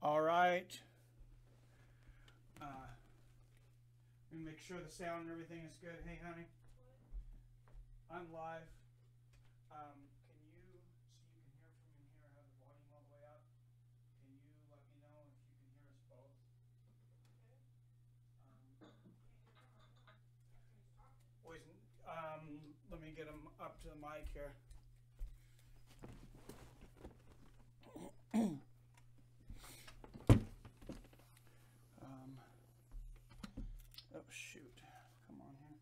All right. Let me make sure the sound and everything is good. Hey, honey. I'm live. Can you, so you can hear from in here, have the volume all the way up? Can you let me know if you can hear us both? Boys, let me get him up to the mic here. Oh shoot, come on here.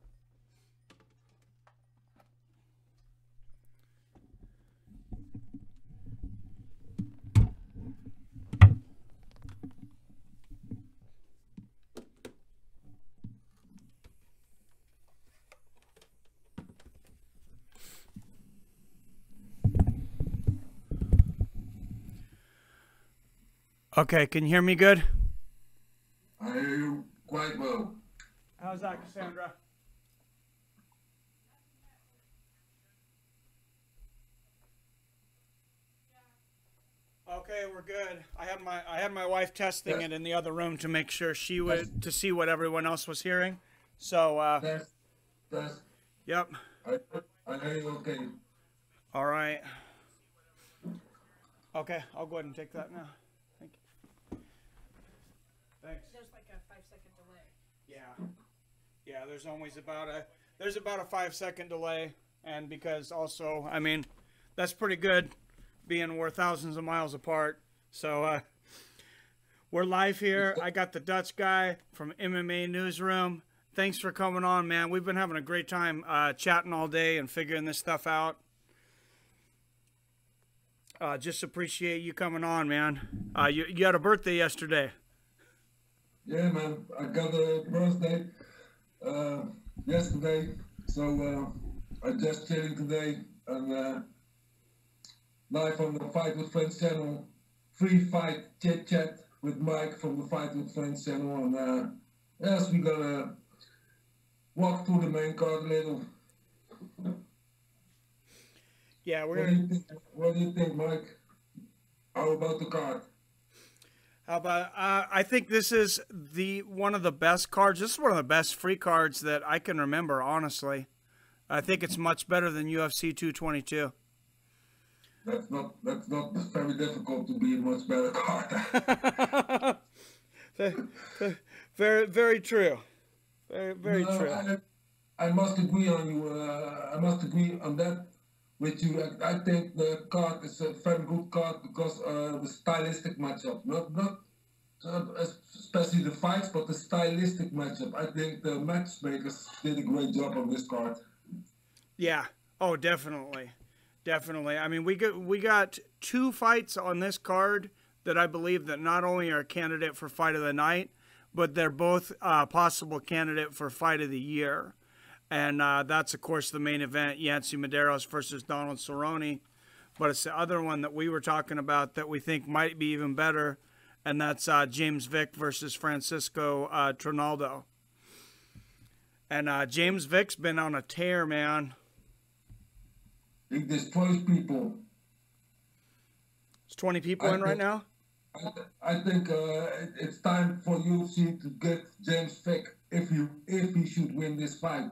Okay, can you hear me good? I hear you quite well. How's that, Cassandra? Okay, we're good. I had my wife testing it in the other room to make sure she would to see what everyone else was hearing. So Test. Yep. I hear you okay. All right. Okay, I'll go ahead and take that now. Thank you. Thanks. There's like a 5-second delay. Yeah, there's always about a 5-second delay, and because also, I mean, that's pretty good being we're thousands of miles apart. So we're live here. I got the Dutch guy from MMA Newsroom. Thanks for coming on, man. We've been having a great time chatting all day and figuring this stuff out. Just appreciate you coming on, man. You had a birthday yesterday. Yeah, man. I got a birthday yesterday, so I just chilling today and live on the Fight with Friends channel, Free Fight chit chat with Mike from the Fight with Friends channel, and yes, we're gonna walk through the main card a little. Yeah, What do you think, Mike? How about the card? How about I think this is one of the best cards. This is one of the best free cards that I can remember, honestly. I think it's much better than UFC 222. That's not very difficult to be a much better card. Very true. Very true. I must agree on you. I must agree on that with you. I think the card is a very good card because the stylistic matchup, not especially the fights, but the stylistic matchup. I think the matchmakers did a great job on this card. Yeah. Oh, definitely. Definitely. I mean, we got 2 fights on this card that I believe that not only are a candidate for fight of the night, but they're both possible candidate for fight of the year. And that's, of course, the main event, Yancy Medeiros versus Donald Cerrone. But it's the other one that we were talking about that we think might be even better, and that's James Vick versus Francisco Trinaldo. And James Vick's been on a tear, man. He destroys people. There's 20 people in right now? I think it's time for UFC to get James Vick, if he should win this fight,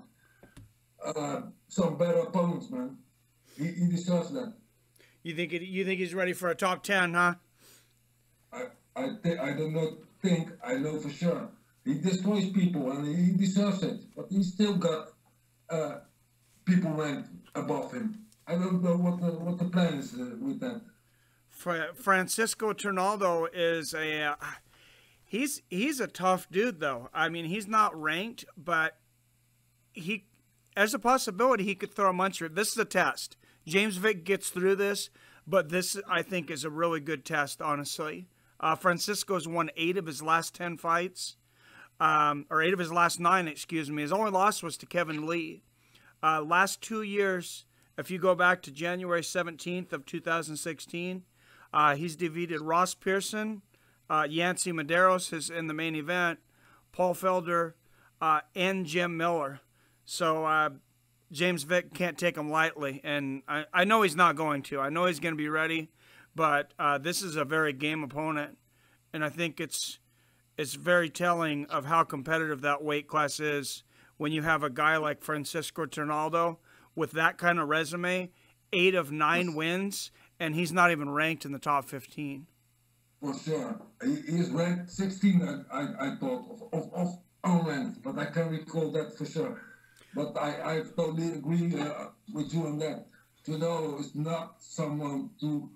some better opponents, man. He deserves that. You think he's ready for a top 10, huh? I do not think. I know for sure. He destroys people and he deserves it. But he's still got people ranked above him. I don't know what the plan is with that. Francisco Trinaldo is he's a tough dude, though. I mean, he's not ranked, but he, as a possibility, he could throw a muncher. This is a test. James Vick gets through this, but this, I think, is a really good test, honestly. Francisco's won 8 of his last 10 fights, or 8 of his last 9, excuse me. His only loss was to Kevin Lee. Last 2 years, if you go back to January 17th of 2016, he's defeated Ross Pearson, Yancy Medeiros is in the main event, Paul Felder, and Jim Miller. So James Vick can't take him lightly, and I know he's not going to. I know he's going to be ready, but this is a very game opponent. and I think it's very telling of how competitive that weight class is when you have a guy like Francisco Trinaldo with that kind of resume, 8 of 9 wins, and he's not even ranked in the top 15. For sure. He is ranked 16, I thought, of unranked, but I can recall that for sure. But I totally agree with you on that. Trinaldo is not someone to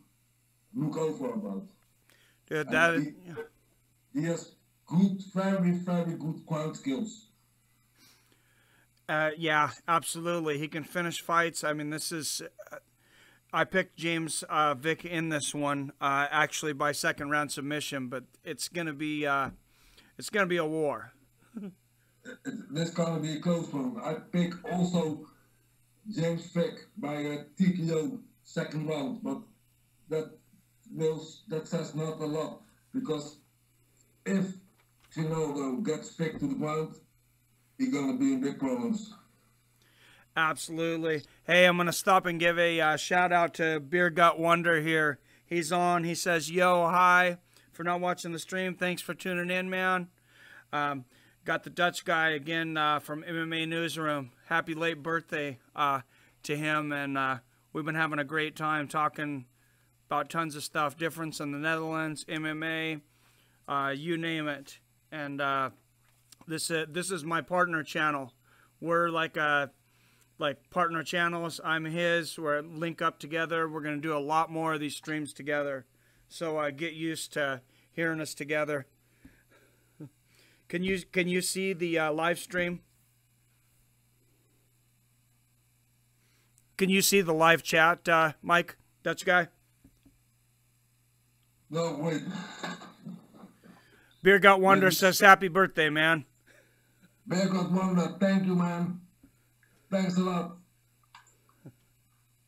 look over about. Dude, he has good, very, very good ground skills. Yeah, absolutely. He can finish fights. I mean, this is. I picked James Vick in this one, actually by second round submission, but it's gonna be a war. This gonna be a close one. I pick also James Vick by a TKO second round, but that says not a lot, because if Trinaldo gets picked to the ground, he's gonna be in big problems. Absolutely. Hey, I'm gonna stop and give a shout out to Beer Gut Wonder here. He's on. He says, "Yo, hi for not watching the stream. Thanks for tuning in, man." Got the Dutch guy again from MMA Newsroom. Happy late birthday to him, and we've been having a great time talking about tons of stuff, difference in the Netherlands, MMA, you name it. And this is my partner channel. We're like partner channels. I'm his. We're link up together. We're gonna do a lot more of these streams together. So get used to hearing us together. Can you see the live stream? Can you see the live chat, Mike, Dutch guy? No, wait. Beer Gut Wonder says, "Happy birthday, man." Beer Gut Wonder, thank you, man. Thanks a lot.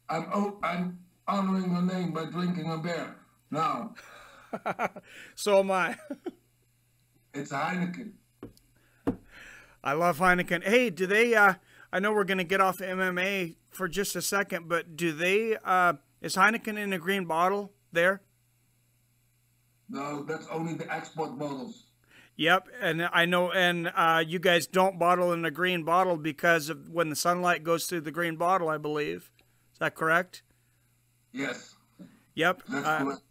I'm honoring your name by drinking a beer now. So am I. It's a Heineken. I love Heineken. Hey, do they? I know we're gonna get off MMA for just a second, but do they? Is Heineken in a green bottle there? No, that's only the export bottles. Yep, and I know, and you guys don't bottle in a green bottle because of when the sunlight goes through the green bottle, I believe. Is that correct? Yes. Yep. That's correct.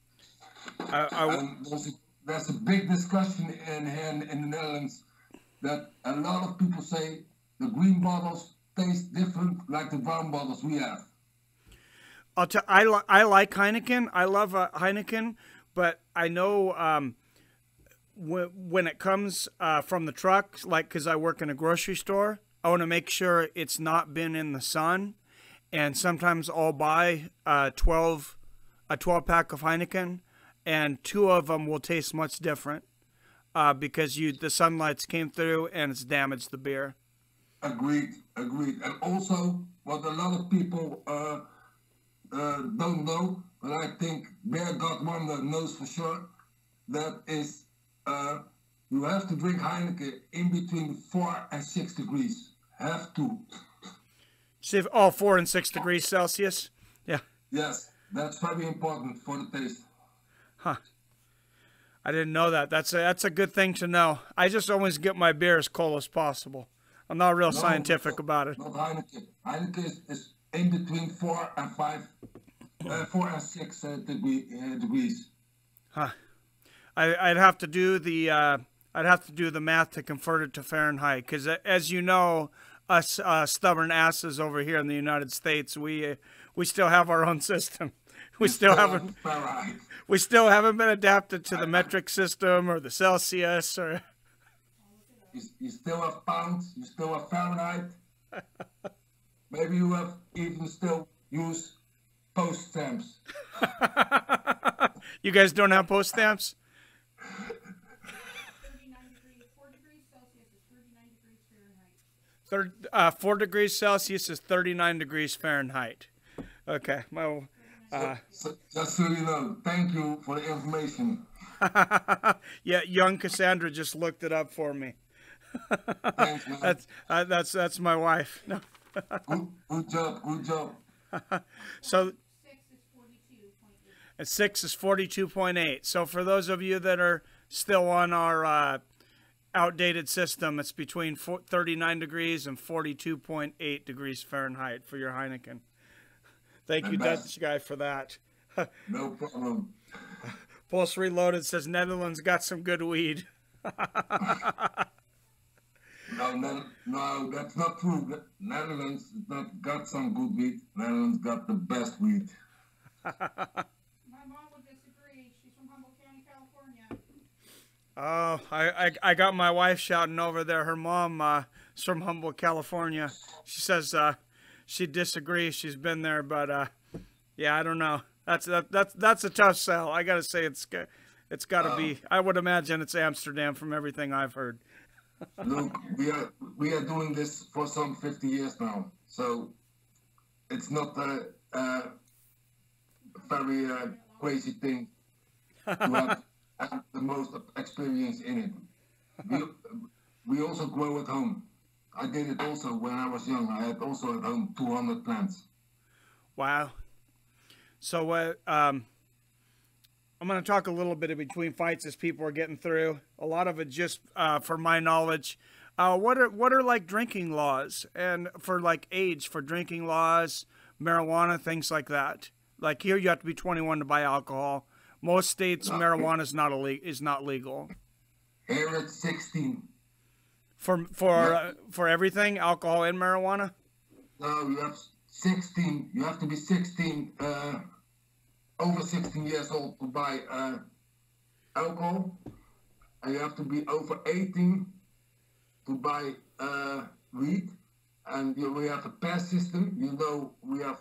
There's a big discussion in the Netherlands that a lot of people say the green bottles taste different like the brown bottles we have. I like Heineken. I love Heineken, but I know when it comes from the truck, like because I work in a grocery store, I want to make sure it's not been in the sun. And sometimes I'll buy a 12 pack of Heineken, and 2 of them will taste much different because the sunlights came through and it's damaged the beer. Agreed. And also, what a lot of people don't know, but I think Beer Gut Wonder knows for sure, that is, you have to drink Heineken in between 4 and 6 degrees. Have to. 4 and 6 degrees Celsius? Yeah. Yes, that's very important for the taste. Huh. I didn't know that. That's a good thing to know. I just always get my beer as cold as possible. I'm not real scientific about it. Not Heineken. Heineken is in between 4 and 6 degrees. Huh. I'd have to do the math to convert it to Fahrenheit, because as you know, us stubborn asses over here in the United States, we still have our own system. We still haven't been adapted to the metric system or the Celsius or. You still have pounds. You still have Fahrenheit. Maybe you have even still use post stamps. You guys don't have post stamps? 4 degrees Celsius is 39 degrees Fahrenheit. 4 degrees Celsius is 39 degrees Fahrenheit. Okay. Just so you know, thank you for the information. Yeah, young Cassandra just looked it up for me. Thanks, man. That's my wife. No. Good job. So 6 is 42.8. and 6 is 42.8. So for those of you that are still on our outdated system. It's between 39 degrees and 42.8 degrees Fahrenheit for your Heineken. Thank you, Dutch guy, for that. No problem. Pulse Reloaded says Netherlands got some good weed. No, that's not true. Netherlands not got some good weed. Netherlands got the best weed. My mom would disagree. She's from Humboldt County, California. Oh, I got my wife shouting over there. Her mom is from Humboldt, California. She says she disagrees. She's been there, but yeah, I don't know. That's a tough sell. I gotta say it's got to be. I would imagine it's Amsterdam from everything I've heard. Look, we are doing this for some 50 years now, so it's not a very crazy thing to have the most experience in it. We also grow at home. I did it also when I was young. I had also at home 200 plants. Wow. So I'm going to talk a little bit in between fights as people are getting through. A lot of it just for my knowledge. What are like drinking laws and for like age for drinking laws, marijuana, things like that? Like here, you have to be 21 to buy alcohol. Most states, marijuana is not legal. Here it's 16. For everything, alcohol and marijuana. No, you have 16. You have to be 16. Over 16 years old to buy alcohol, and you have to be over 18 to buy weed. And we have a pass system. You know, we have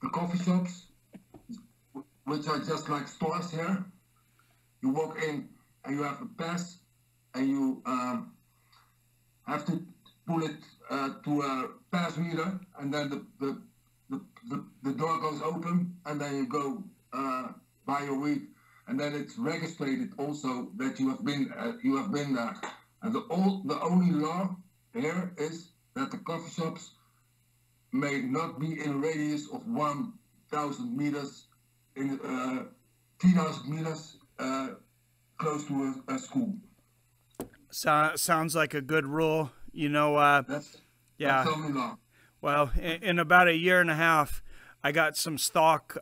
the coffee shops, which are just like stores here. You walk in and you have a pass, and you have to pull it to a pass reader, and then the door goes open, and then you go buy your weed, and then it's registered also that you have been there. And the only law here is that the coffee shops may not be in a radius of 1,000 meters, in 3,000 meters close to a school. Sounds like a good rule. You know, That's yeah. the only law. Well, in about a year and a half, I got some stock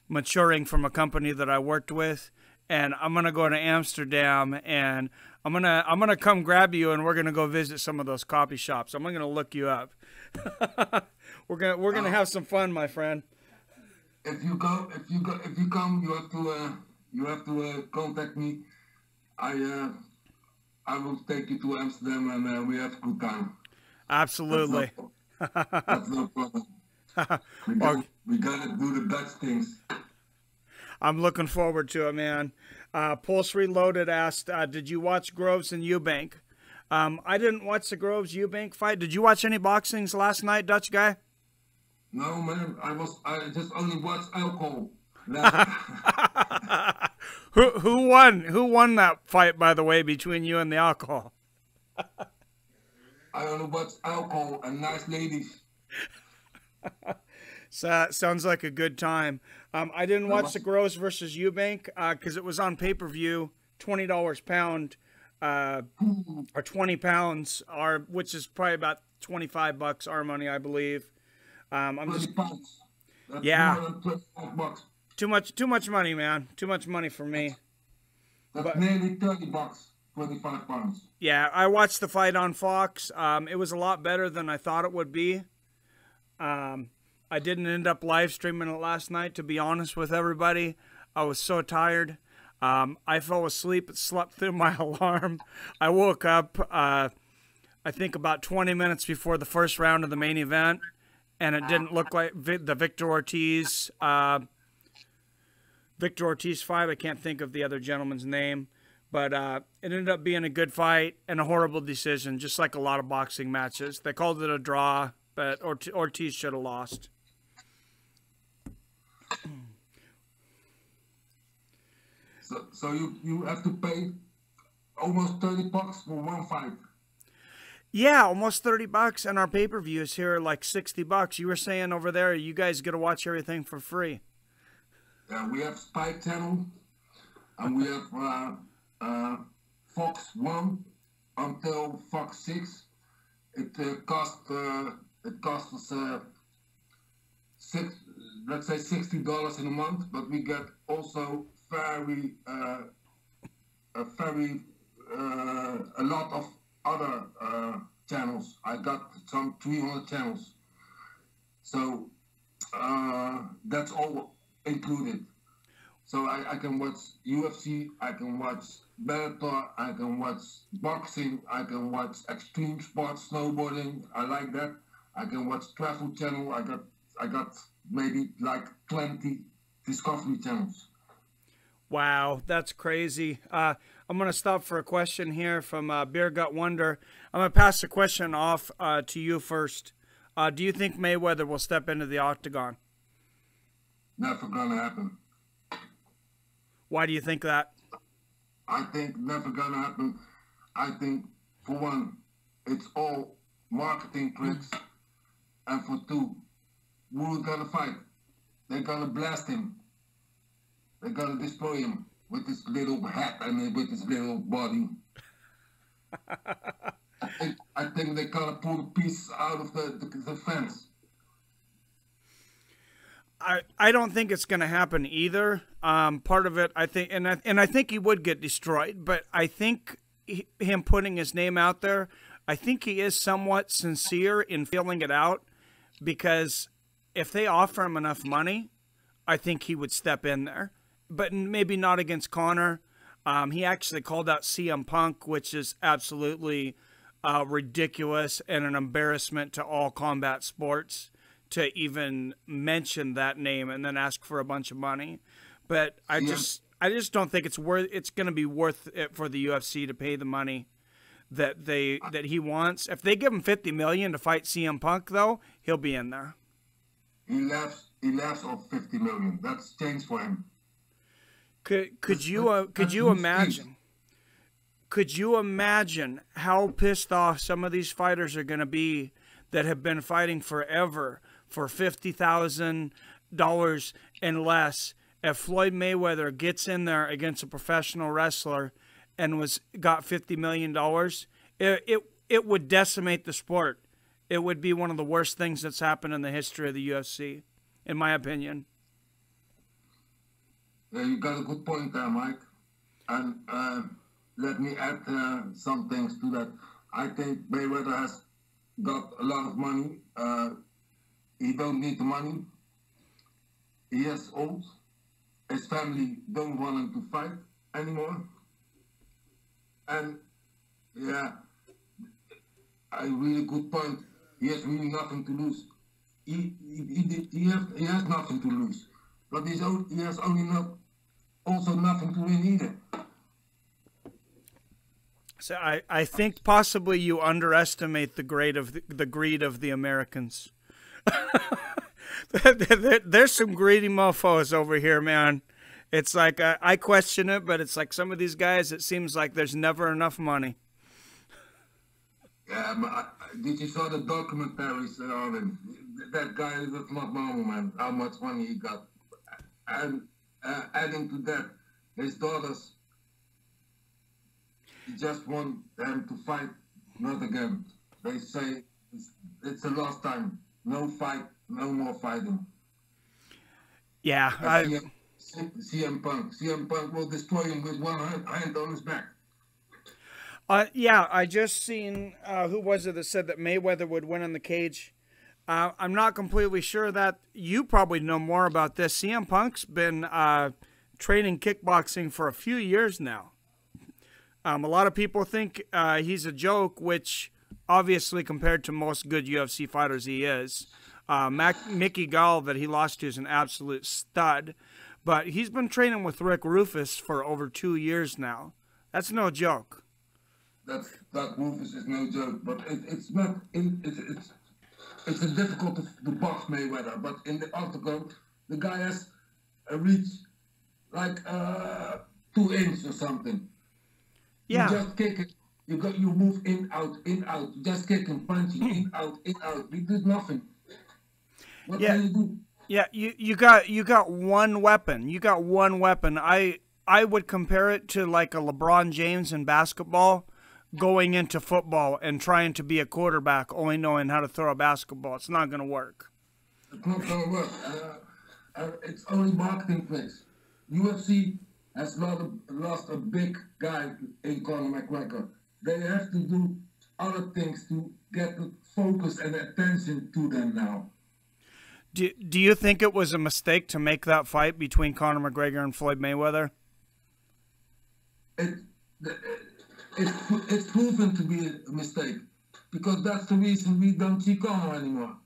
maturing from a company that I worked with, and I'm gonna go to Amsterdam, and I'm gonna come grab you, and we're gonna go visit some of those coffee shops. I'm gonna look you up. we're gonna have some fun, my friend. If you come, you have to contact me. I will take you to Amsterdam, and we have a good time. Absolutely. That's no problem. We gotta do the Dutch things. I'm looking forward to it, man. Pulse Reloaded asked, did you watch Groves and Eubank? I didn't watch the Groves Eubank fight. Did you watch any boxings last night, Dutch guy? No, man. I just only watched alcohol. Who won? Who won that fight, by the way, between you and the alcohol? I only watch alcohol and nice ladies. So, sounds like a good time. I didn't watch the Groves versus Eubank because it was on pay-per-view, $20 pound, or 20 pounds, which is probably about $25 our money, I believe. I'm just, That's yeah, more than $25. too much money, man. Too much money for me. That's nearly $30. 25 pounds. Yeah, I watched the fight on Fox. It was a lot better than I thought it would be. I didn't end up live streaming it last night, to be honest with everybody. I was so tired. I fell asleep, slept through my alarm. I woke up, I think about 20 minutes before the first round of the main event, and it didn't look like the Victor Ortiz fight. I can't think of the other gentleman's name. But it ended up being a good fight and a horrible decision, just like a lot of boxing matches. They called it a draw, but Ortiz should have lost. So you have to pay almost $30 for one fight. Yeah, almost $30, and our pay-per-views here are like $60. You were saying over there, you guys get to watch everything for free. Yeah, we have Spike Channel. and we have Fox 1 until Fox 6. It cost us let's say $60 in a month, but we get also a lot of other channels. I got some 300 channels, so that's all included. So I can watch UFC, I can watch Bellator, I can watch boxing, I can watch extreme sports, snowboarding. I like that. I can watch Travel Channel. I got maybe like 20 Discovery channels. Wow, that's crazy. I'm going to stop for a question here from Beer Gut Wonder. I'm going to pass the question off to you first. Do you think Mayweather will step into the octagon? Never gonna happen. Why do you think that? I think never gonna happen. I think, for one, it's all marketing tricks. And for two, who's gonna fight? They're gonna blast him. They're gonna destroy him with his little hat and with his little body. I think they're gonna pull the piece out of the fence. I don't think it's going to happen either. Part of it, I think, and I think he would get destroyed. But I think him putting his name out there, I think he is somewhat sincere in feeling it out. Because if they offer him enough money, I think he would step in there. But maybe not against Conor. He actually called out CM Punk, which is absolutely ridiculous and an embarrassment to all combat sports, to even mention that name and then ask for a bunch of money. But I just don't think it's going to be worth it for the UFC to pay the money that he wants. If they give him $50 million to fight CM Punk, though, he'll be in there. He laughs off $50 million. That's change for him. Could you imagine? Could you imagine how pissed off some of these fighters are going to be that have been fighting forever for $50,000 and less? If Floyd Mayweather gets in there against a professional wrestler and got $50 million, it would decimate the sport. It would be one of the worst things that's happened in the history of the UFC, in my opinion. Yeah, you got a good point there, Mike. And let me add some things to that. I think Mayweather has got a lot of money. He don't need the money. He is old. His family don't want him to fight anymore. And yeah, a really good point. He has really nothing to lose. He has nothing to lose, but he has also nothing to win either. So I think possibly you underestimate the greed of the Americans. There's some greedy mofos over here, man. It's like I question it, but it's like some of these guys, it seems like there's never enough money. Yeah, but did you saw the documentaries on him? That guy is not normal, man. How much money he got, and adding to that, his daughters. He just want them to fight, not again. They say it's the last time. No fight, no more fighting. Yeah, CM Punk. CM Punk will destroy him with one hand on his back. Yeah, I just seen, who was it that said that Mayweather would win in the cage? I'm not completely sure that. You probably know more about this. CM Punk's been training kickboxing for a few years now. A lot of people think he's a joke, which obviously compared to most good UFC fighters he is. Mickey Gall that he lost to is an absolute stud. But he's been training with Rick Rufus for over 2 years now. That's no joke. That Rufus is no joke, but it's difficult to box Mayweather. But in the octagon, the guy has a reach like 2 inches or something. Yeah. You just kick it. You move in, out, in, out. You just kick and punch in, out, in, out. You do nothing. What can you do? Yeah, you got one weapon. You got one weapon. I would compare it to like a LeBron James in basketball going into football and trying to be a quarterback, only knowing how to throw a basketball. It's not going to work. It's not going to work. It's only marketing tricks. UFC has lost a big guy in Conor McGregor. They have to do other things to get the focus and attention to them now. Do you think it was a mistake to make that fight between Conor McGregor and Floyd Mayweather? It's proven to be a mistake, because that's the reason we don't see Conor anymore.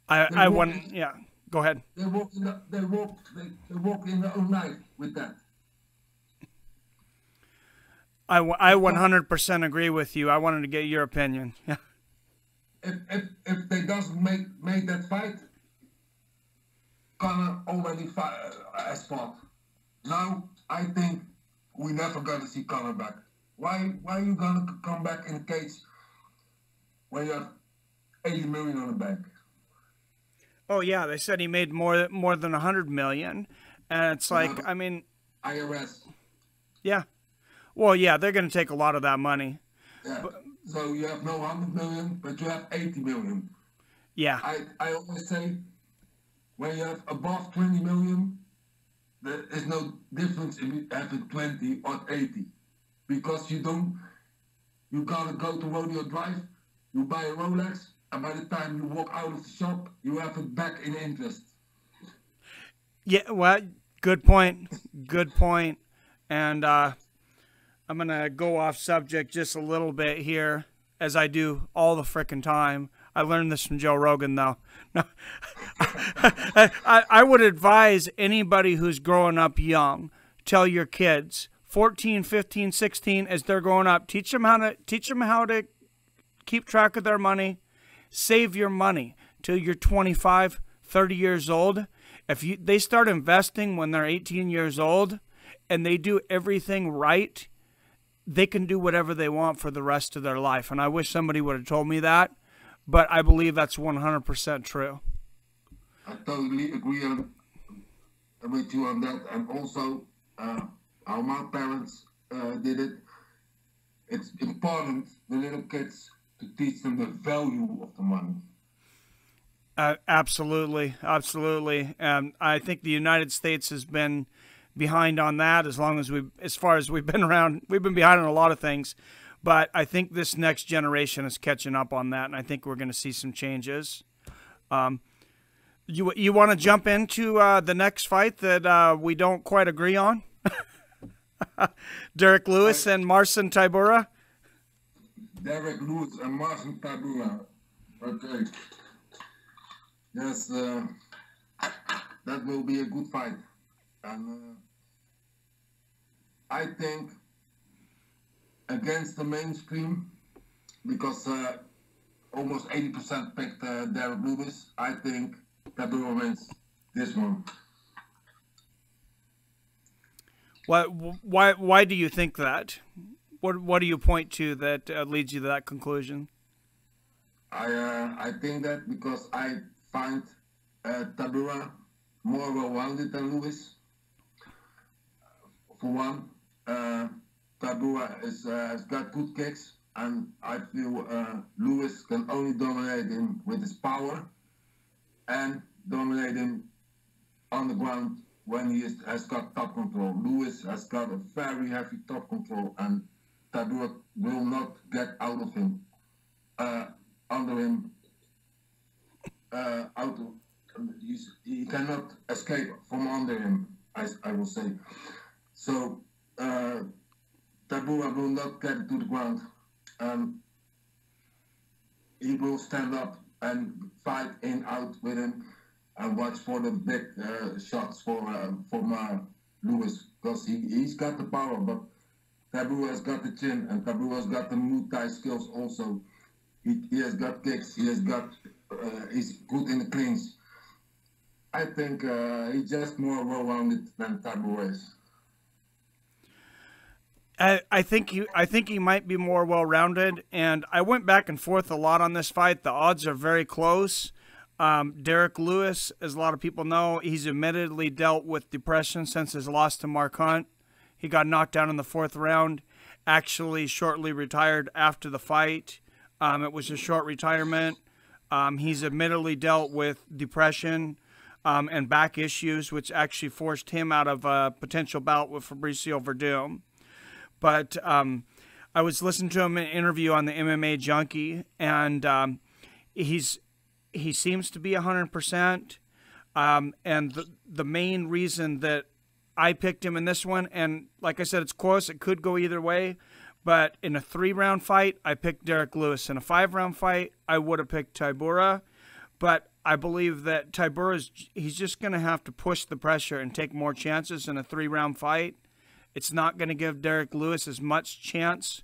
Yeah. Go ahead. They walk in their own life with that. I 100% agree with you. I wanted to get your opinion. Yeah. If they doesn't make that fight, Conor already has fought. Now I think we're never gonna see Conor back. Why are you gonna come back in the cage when you have 80 million on the bank? Oh yeah, they said he made more than 100 million, and it's like, I mean, IRS. Yeah. Well, yeah, they're going to take a lot of that money. Yeah. So you have no 100 million, but you have 80 million. Yeah. I always say, when you have above 20 million, there is no difference if you have 20 or 80, because you gotta go to Rodeo Drive, you buy a Rolex, and by the time you walk out of the shop, you have it back in interest. Yeah, well, good point. Good point. And I'm going to go off subject just a little bit here, as I do all the frickin' time. I learned this from Joe Rogan, though. No, I would advise anybody who's growing up young, tell your kids, 14, 15, 16, as they're growing up, teach them how to keep track of their money. Save your money till you're 25, 30 years old. If they start investing when they're 18 years old and they do everything right, they can do whatever they want for the rest of their life. And I wish somebody would have told me that, but I believe that's 100% true. I totally agree with you on that. And also, how my parents did it. It's important, the little kids, to teach them the value of the money. Absolutely, absolutely. I think the United States has been behind on that as far as we've been around. We've been behind on a lot of things, but I think this next generation is catching up on that, and I think we're going to see some changes. You want to jump into the next fight that we don't quite agree on? Derek Lewis and Marcin Tybura? Derek Lewis and Marcin Tybura. Okay. Yes, that will be a good fight. And I think against the mainstream, because almost 80% picked Derek Lewis, I think Tybura wins this one. Why do you think that? What do you point to that leads you to that conclusion? I think that because I find Tybura more well-rounded than Lewis. For one, Tybura has got good kicks, and I feel Lewis can only dominate him with his power and dominate him on the ground when he has got top control. Lewis has got a very heavy top control, and Tybura will not get out of him, under him, he cannot escape from under him, I will say. So Tybura will not get to the ground. He will stand up and fight in out with him and watch for the big shots from Lewis, because he's got the power, but Tybura has got the chin, and Tybura has got the Muay Thai skills also. He has got kicks, he's good in the clinch. I think he's just more well-rounded than Tybura is. I think he might be more well-rounded, and I went back and forth a lot on this fight. The odds are very close. Derek Lewis, as a lot of people know, he's admittedly dealt with depression since his loss to Mark Hunt. He got knocked down in the 4th round, actually shortly retired after the fight. It was a short retirement. He's admittedly dealt with depression and back issues, which actually forced him out of a potential bout with Fabricio Verdum. But I was listening to him in an interview on the MMA Junkie, and he seems to be 100%. And the main reason that I picked him in this one, and like I said, it's close. It could go either way. But in a 3-round fight, I picked Derek Lewis. In a 5-round fight, I would have picked Tybura. But I believe that he's just going to have to push the pressure and take more chances in a 3-round fight. It's not going to give Derek Lewis as much chance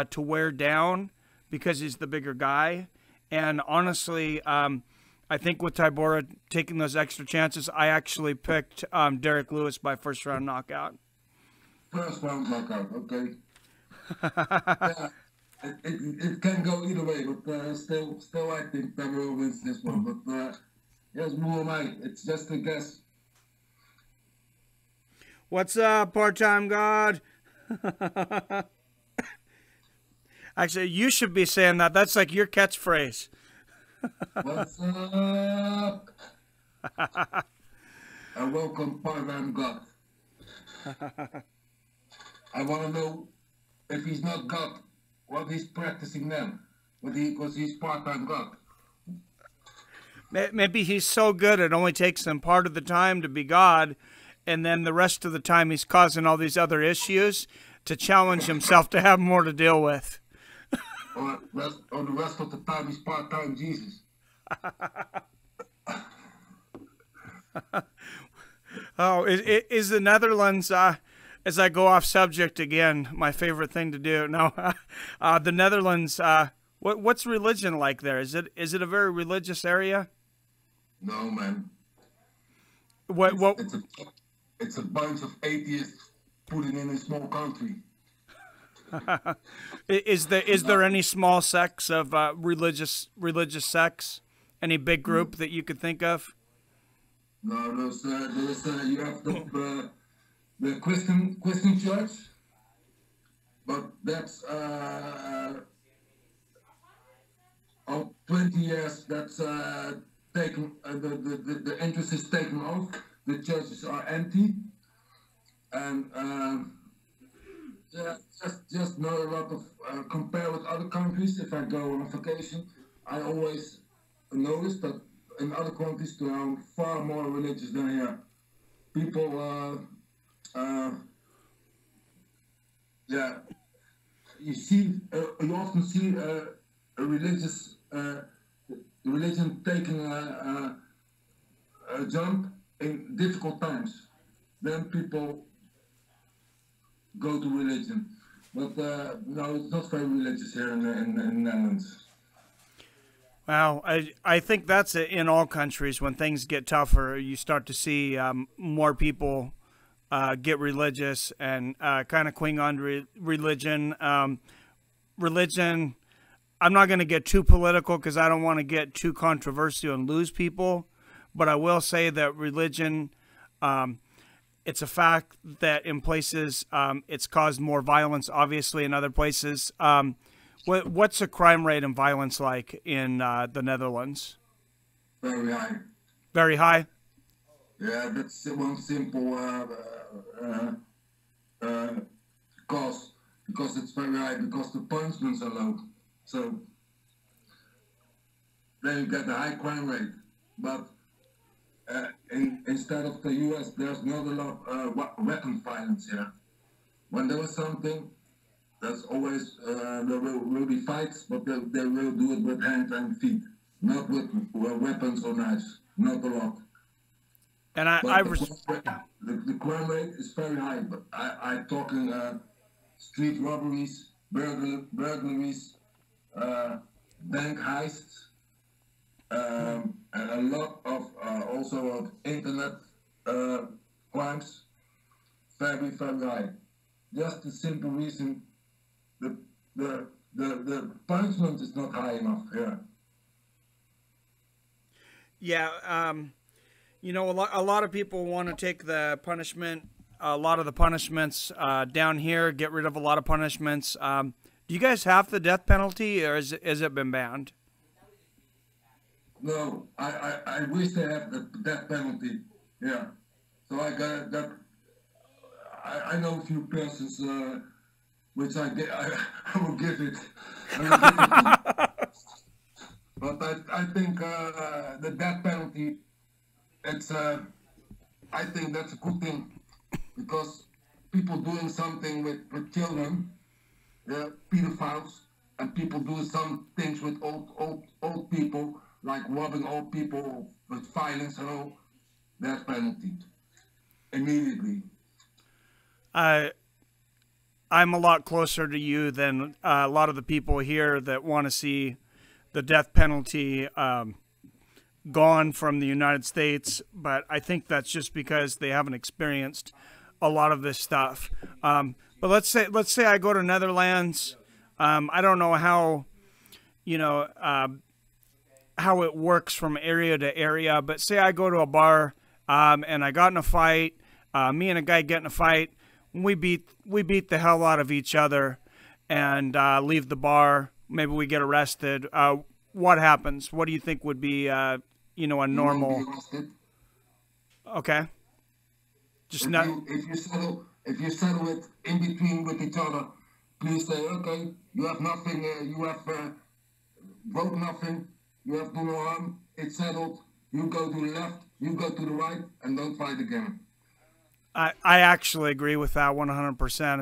to wear down because he's the bigger guy. And honestly, I think with Tybura taking those extra chances, I actually picked Derek Lewis by 1st-round knockout. 1st-round knockout, okay. Yeah, it can go either way, but still I think Tybura wins this one. But yes, who am I? It's just a guess. What's up, part-time God? Actually, you should be saying that. That's like your catchphrase. What's up? And welcome, part-time God. I want to know if he's not God, what he's practicing now, because he's part-time God. Maybe he's so good it only takes him part of the time to be God, and then the rest of the time he's causing all these other issues to challenge himself to have more to deal with. Or the rest of the time he's part-time Jesus. Oh, is the Netherlands, as I go off subject again, my favorite thing to do. No, the Netherlands, what's religion like there? Is it a very religious area? No, man. It's a bunch of atheists putting in a small country. Is there any small sects of religious sects? Any big group that you could think of? No, you have the Christian church, but that's 20 years. That's taken. The interest is taken off. The churches are empty, and yeah, just not a lot of compare with other countries. If I go on vacation, I always notice that in other countries there are far more religious than here. People, yeah, you often see a religion taking a jump in difficult times. Then people go to religion, but no, it's not very religious here in the Netherlands. Well, I think that's in all countries. When things get tougher, you start to see more people get religious and kind of cling on to religion. Religion, I'm not going to get too political because I don't want to get too controversial and lose people, but I will say that religion, it's a fact that in places it's caused more violence, obviously, in other places. What's the crime rate and violence like in the Netherlands? Very high. Very high? Yeah, that's one simple cause. Because it's very high, because the punishments are low. So then you get a high crime rate. But instead of the US, there's not a lot of weapon violence here. When there was something, there's always, there will be fights, but they will do it with hands and feet, not with weapons or knives, not a lot. And the crime rate is very high, but I'm talking street robberies, burglaries, bank heists, and a lot of also of internet crimes, very, very high. Just the simple reason the punishment is not high enough here. Yeah, you know, a lot of people want to take the punishment, a lot of the punishments down here, get rid of a lot of punishments. Do you guys have the death penalty, or has it been banned? No, I wish they have the death penalty. Yeah. So I got that. I know a few persons which I will give it. I will give it to. But I think the death penalty, it's I think that's a good thing because people doing something with children, pedophiles, and people doing some things with old people, like robbing old people with violence and all, death penalty immediately. I I'm a lot closer to you than a lot of the people here that want to see the death penalty gone from the United States, but I think that's just because they haven't experienced a lot of this stuff. But let's say I go to Netherlands. I don't know how, how it works from area to area, but say I go to a bar and I got in a fight. Me and a guy get in a fight. We beat the hell out of each other and leave the bar. Maybe we get arrested. What happens? What do you think would be a normal? Okay. Just if not. If you settle it in between with each other, please say, okay, you have nothing. You have broke nothing. You have done no harm. It's settled. You go to the left. You go to the right, and don't fight again. I actually agree with that 100%.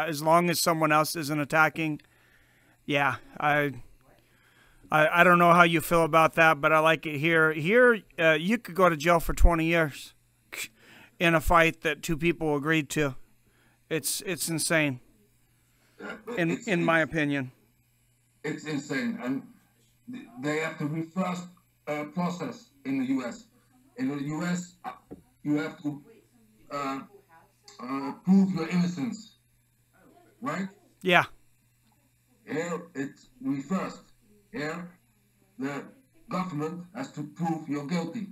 As long as someone else isn't attacking, yeah, I don't know how you feel about that, but I like it here. Here, you could go to jail for 20 years in a fight that two people agreed to. It's insane, in my opinion. It's insane, and they have to reverse process in the U.S. In the U.S., you have to prove your innocence, right? Yeah. Here it's reversed. Here the government has to prove you're guilty.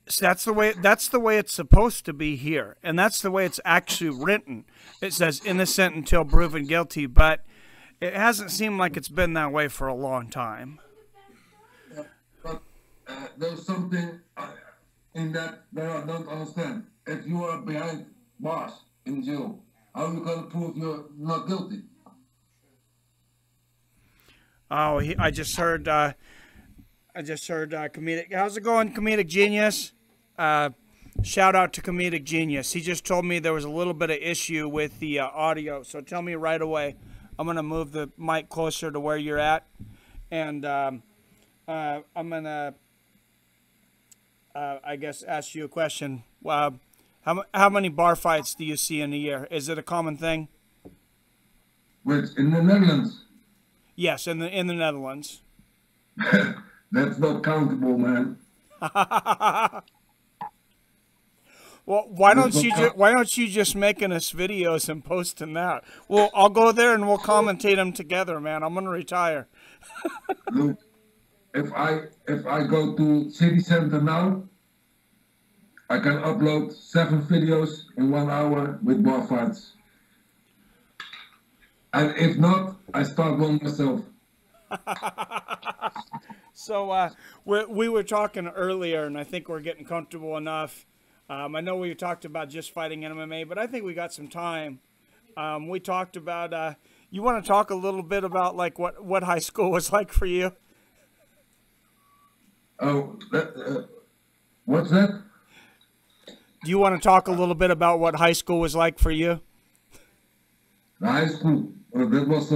So that's the way it's supposed to be here, and that's the way it's actually written. It says innocent until proven guilty, but it hasn't seemed like it's been that way for a long time. But there's something in that I don't understand. If you are behind bars in jail, how are you going to prove you're not guilty? Oh, I just heard comedic. How's it going, Comedic Genius? Shout out to Comedic Genius. He just told me there was a little bit of issue with the audio, so tell me right away. I'm gonna move the mic closer to where you're at, and I'm gonna, I guess, ask you a question. How many bar fights do you see in a year? Is it a common thing? Which in the Netherlands? Yes, in the Netherlands. That's not countable, man. Well, why don't you just making us videos and posting that? Well, I'll go there and we'll commentate them together, man. I'm gonna retire. Look, if I go to city center now, I can upload 7 videos in 1 hour with bar fights. And if not, I start one myself. So we were talking earlier, and I think we're getting comfortable enough. I know we talked about just fighting MMA, but I think we got some time. We talked about. You want to talk a little bit about like what high school was like for you? Oh, what's that? Do you want to talk a little bit about what high school was like for you? The high school, that was,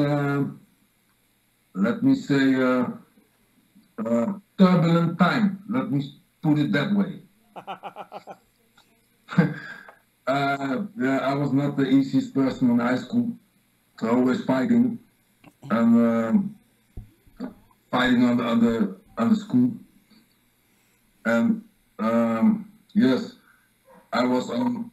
let me say, turbulent time. Let me put it that way. Yeah, I was not the easiest person in high school. Always fighting and fighting on the school. And yes, I was on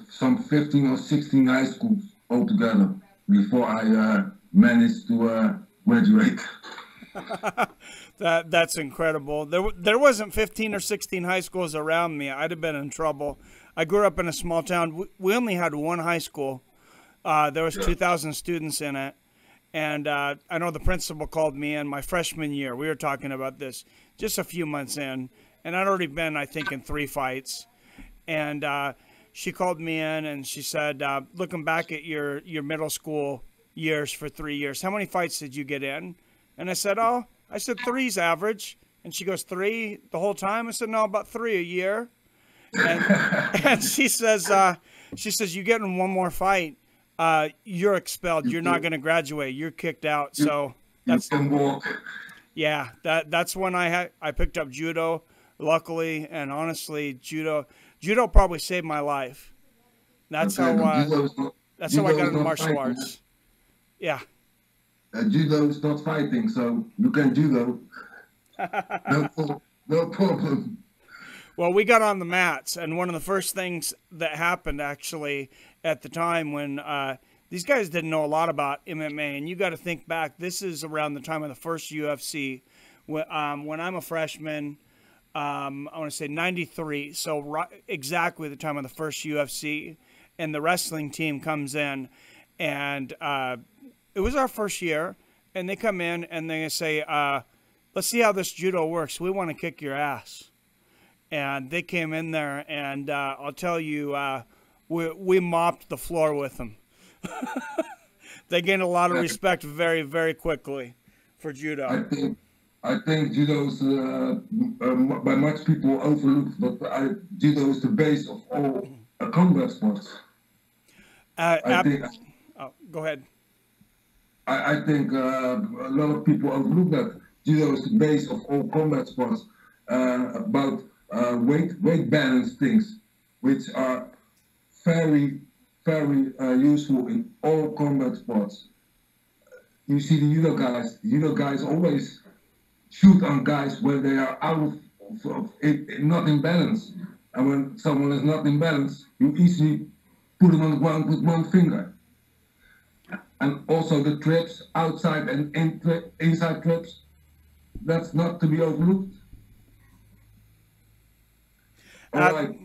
some 15 or 16 high schools altogether before I managed to graduate. That's incredible. There wasn't 15 or 16 high schools around me. I'd have been in trouble. I grew up in a small town. We only had one high school. There was 2,000 students in it. And I know the principal called me in my freshman year. We were talking about this just a few months in. And I'd already been, I think, in 3 fights. And she called me in and she said, looking back at your middle school years for 3 years, how many fights did you get in? And I said, 3's average. And she goes, 3 the whole time? I said, no, about 3 a year. And she says, you get in one more fight, you're expelled. You're not going to graduate. You're kicked out. So that's when I picked up judo, luckily, and honestly, judo probably saved my life. That's how I got into martial arts. Yeah. Judo is not fighting, so you can judo. No problem. Well, we got on the mats, and one of the first things that happened actually at the time when these guys didn't know a lot about MMA, and you got to think back, this is around the time of the first UFC. When I'm a freshman, I want to say 93, so exactly the time of the first UFC, and the wrestling team comes in, and it was our first year, and they come in and they say, let's see how this judo works. We want to kick your ass. And they came in there, and I'll tell you, we mopped the floor with them. They gained a lot of respect very, very quickly for judo. I think judo is by much people overlooked, but judo is the base of all combat sports. Go ahead. I think a lot of people overlook that judo is the base of all combat sports. About weight balance things, which are very, very useful in all combat sports. You see the judo guys. Judo guys always shoot on guys when they are out of it, not in balance. And when someone is not in balance, you easily put them on the ground with one finger. And also the trips, outside and inside trips, that's not to be overlooked. All right,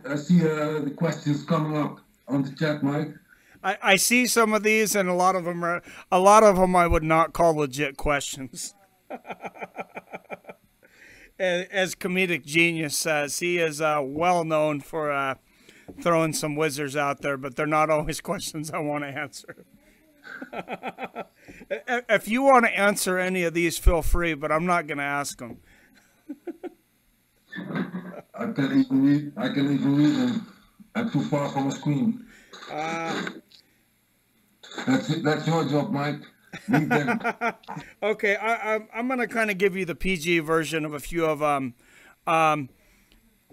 I see the questions coming up on the chat, Mike. I see some of these, and a lot of them I would not call legit questions. As Comedic Genius says, he is well known for throwing some wizards out there, but they're not always questions I want to answer. If you want to answer any of these, feel free, but I'm not going to ask them. I can even read them. I'm too far from a screen. That's your job, Mike. Read them. Okay, I'm going to kind of give you the PG version of a few of them.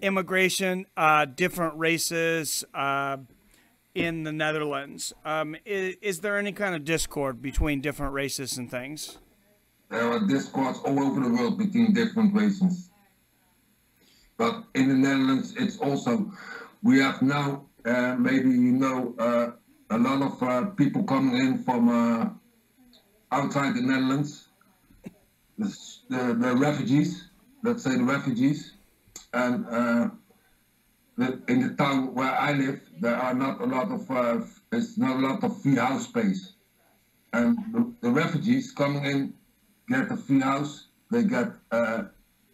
Immigration, different races in the Netherlands. Is there any kind of discord between different races and things? There are discords all over the world between different races. But in the Netherlands, it's also, we have now, maybe you know, a lot of people coming in from outside the Netherlands, the refugees, let's say the refugees. And in the town where I live, there are not a lot of, there's not a lot of free house space. And the refugees coming in get a free house, they get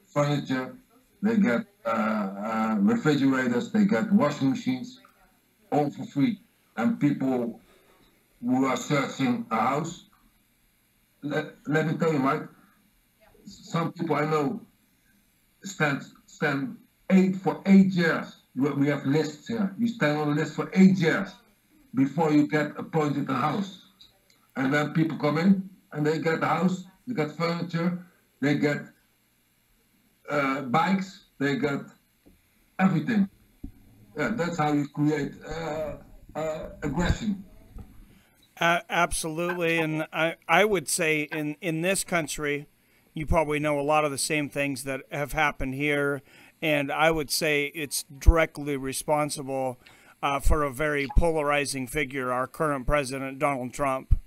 furniture, they get refrigerators, they get washing machines, all for free. And people who are searching a house, let me tell you, Mike, some people I know stand 8 years. We have lists here. You stand on a list for 8 years before you get appointed a house. And then people come in and they get a house, they get furniture, they get bikes, they get everything. Yeah, that's how you create aggression. Absolutely, and I would say in this country, you probably know a lot of the same things that have happened here, and I would say it's directly responsible for a very polarizing figure, our current president, Donald Trump.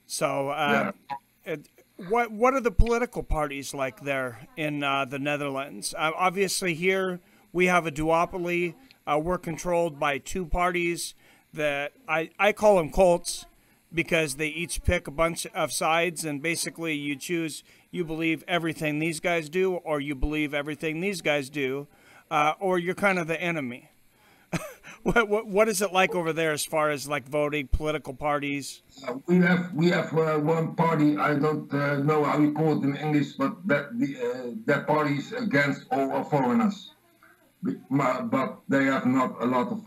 So what are the political parties like there in the Netherlands? Obviously, here we have a duopoly. We're controlled by two parties that I call them cults because they each pick a bunch of sides, and basically you choose, you believe everything these guys do, or you believe everything these guys do, or you're kind of the enemy. What is it like over there as far as like voting, political parties? We have one party. I don't know how you call it in English, but that party is against all foreigners. But they have not a lot of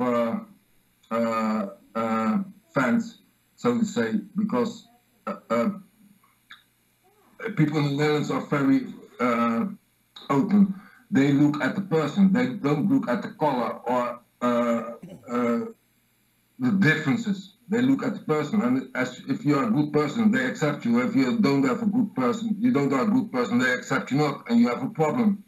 fans, so to say, because people in the Netherlands are very open. They look at the person. They don't look at the color or the differences. They look at the person, and if you're a good person, they accept you. If you don't have a good person, you don't have a good person, they accept you not, and you have a problem.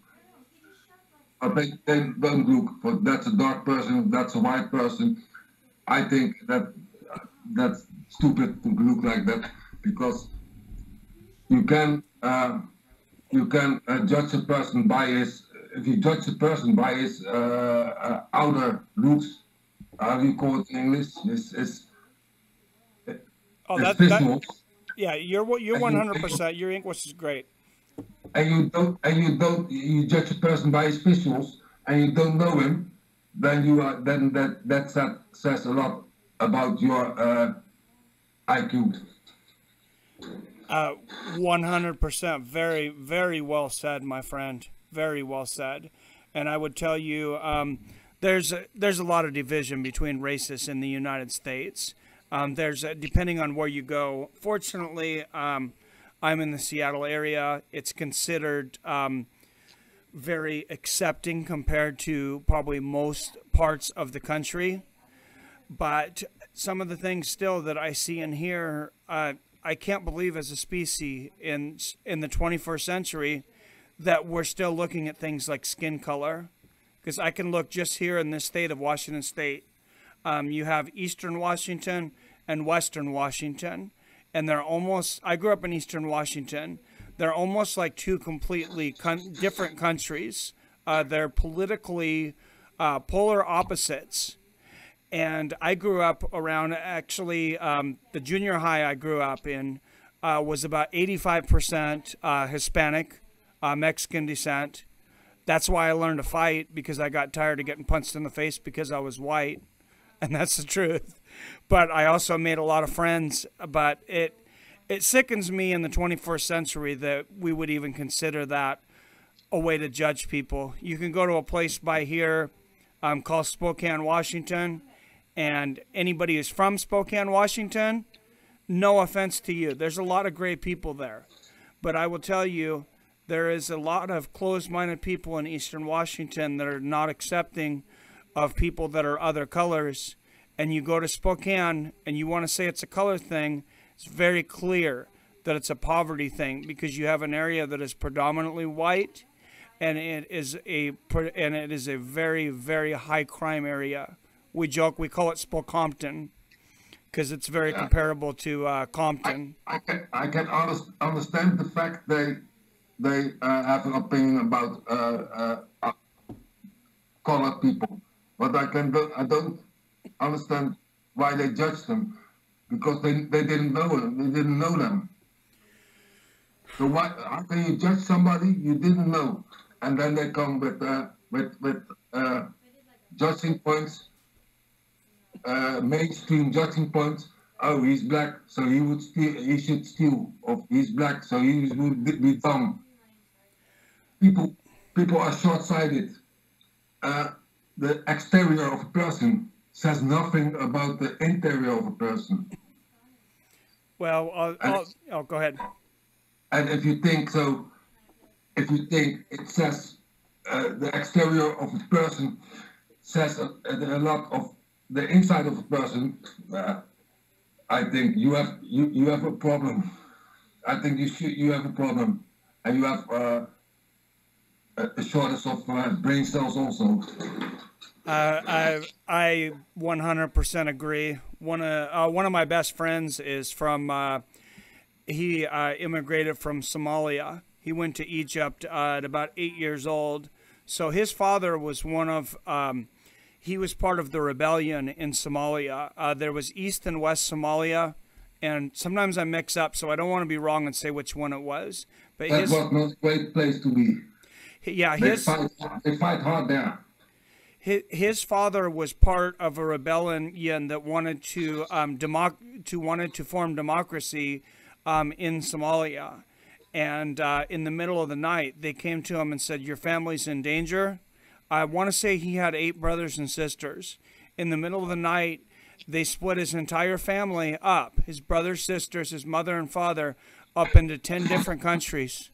But they don't look for that's a dark person, that's a white person. I think that's stupid to look like that, because you can judge a person by his. If you judge a person by his outer looks, how do you call it in English? Visuals. Yeah, you're 100%. Your English is great. And you judge a person by his visuals, and you don't know him, then that says a lot about your IQ. 100%. Very, very well said, my friend. Very well said. And I would tell you, there's a lot of division between races in the United States. Depending on where you go. Fortunately, I'm in the Seattle area. It's considered very accepting compared to probably most parts of the country. But some of the things still that I see and hear, I can't believe as a species in the 21st century that we're still looking at things like skin color. Because I can look just here in this state of Washington State. You have Eastern Washington and Western Washington. And they're almost, I grew up in Eastern Washington. They're almost like two completely different countries. They're politically polar opposites. And I grew up around, actually, the junior high I grew up in was about 85% Hispanic, Mexican descent. That's why I learned to fight, because I got tired of getting punched in the face because I was white. And that's the truth. But I also made a lot of friends. But it sickens me in the 21st century that we would even consider that a way to judge people. You can go to a place by here called Spokane, Washington, and anybody who's from Spokane, Washington, no offense to you. There's a lot of great people there. But I will tell you, there is a lot of closed-minded people in Eastern Washington that are not accepting of people that are other colors. And you go to Spokane and you want to say it's a color thing, it's very clear that it's a poverty thing, because you have an area that is predominantly white, and it is a very, very high crime area. We joke, we call it Spokompton, because it's very comparable to Compton. I can understand the fact they have an opinion about colored people, but I don't understand why they judge them, because they didn't know them. They didn't know them. So how can you judge somebody you didn't know, and then they come with judging points, mainstream judging points? Oh, he's black, so he should steal. Or he's black, so he would be dumb. People are short-sighted. The exterior of a person says nothing about the interior of a person. Well, go ahead. And if you think it says the exterior of a person says a lot of the inside of a person, I think you have a problem. I think you have a problem, and you have a shortage of brain cells also. I 100% agree. One of my best friends is from he immigrated from Somalia. He went to Egypt at about 8 years old. So his father was one of, he was part of the rebellion in Somalia. There was East and West Somalia, and sometimes I mix up, so I don't want to be wrong and say which one it was. But That was not a great place to be. Yeah, they fight hard there. His father was part of a rebellion that wanted to form democracy in Somalia, and in the middle of the night they came to him and said, "Your family's in danger." I want to say he had 8 brothers and sisters. In the middle of the night, they split his entire family up, his brothers, sisters, his mother and father, up into 10 different countries.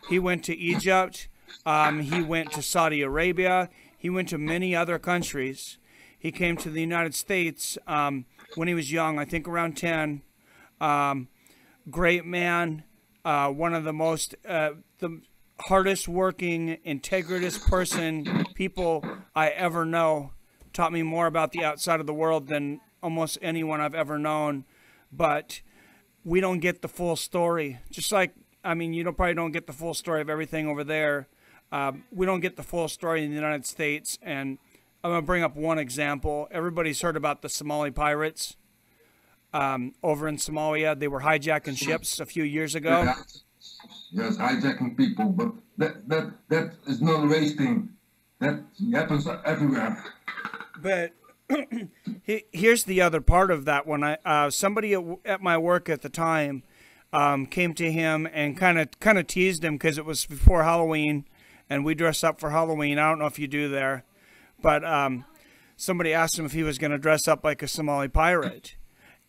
He went to Egypt. He went to Saudi Arabia. He went to many other countries. He came to the United States when he was young, I think around 10. Great man, one of the most, the hardest working, integritous people I ever know. Taught me more about the outside of the world than almost anyone I've ever known. But we don't get the full story. Just like, I mean, you probably don't get the full story of everything over there. We don't get the full story in the United States. And I'm going to bring up one example. Everybody's heard about the Somali pirates over in Somalia. They were hijacking ships a few years ago. Yes, hijacking people, but that is not a race thing. That happens everywhere. But here's the other part of that one. Somebody at my work at the time came to him and kind of teased him because it was before Halloween, and we dress up for Halloween. I don't know if you do there, but somebody asked him if he was going to dress up like a Somali pirate,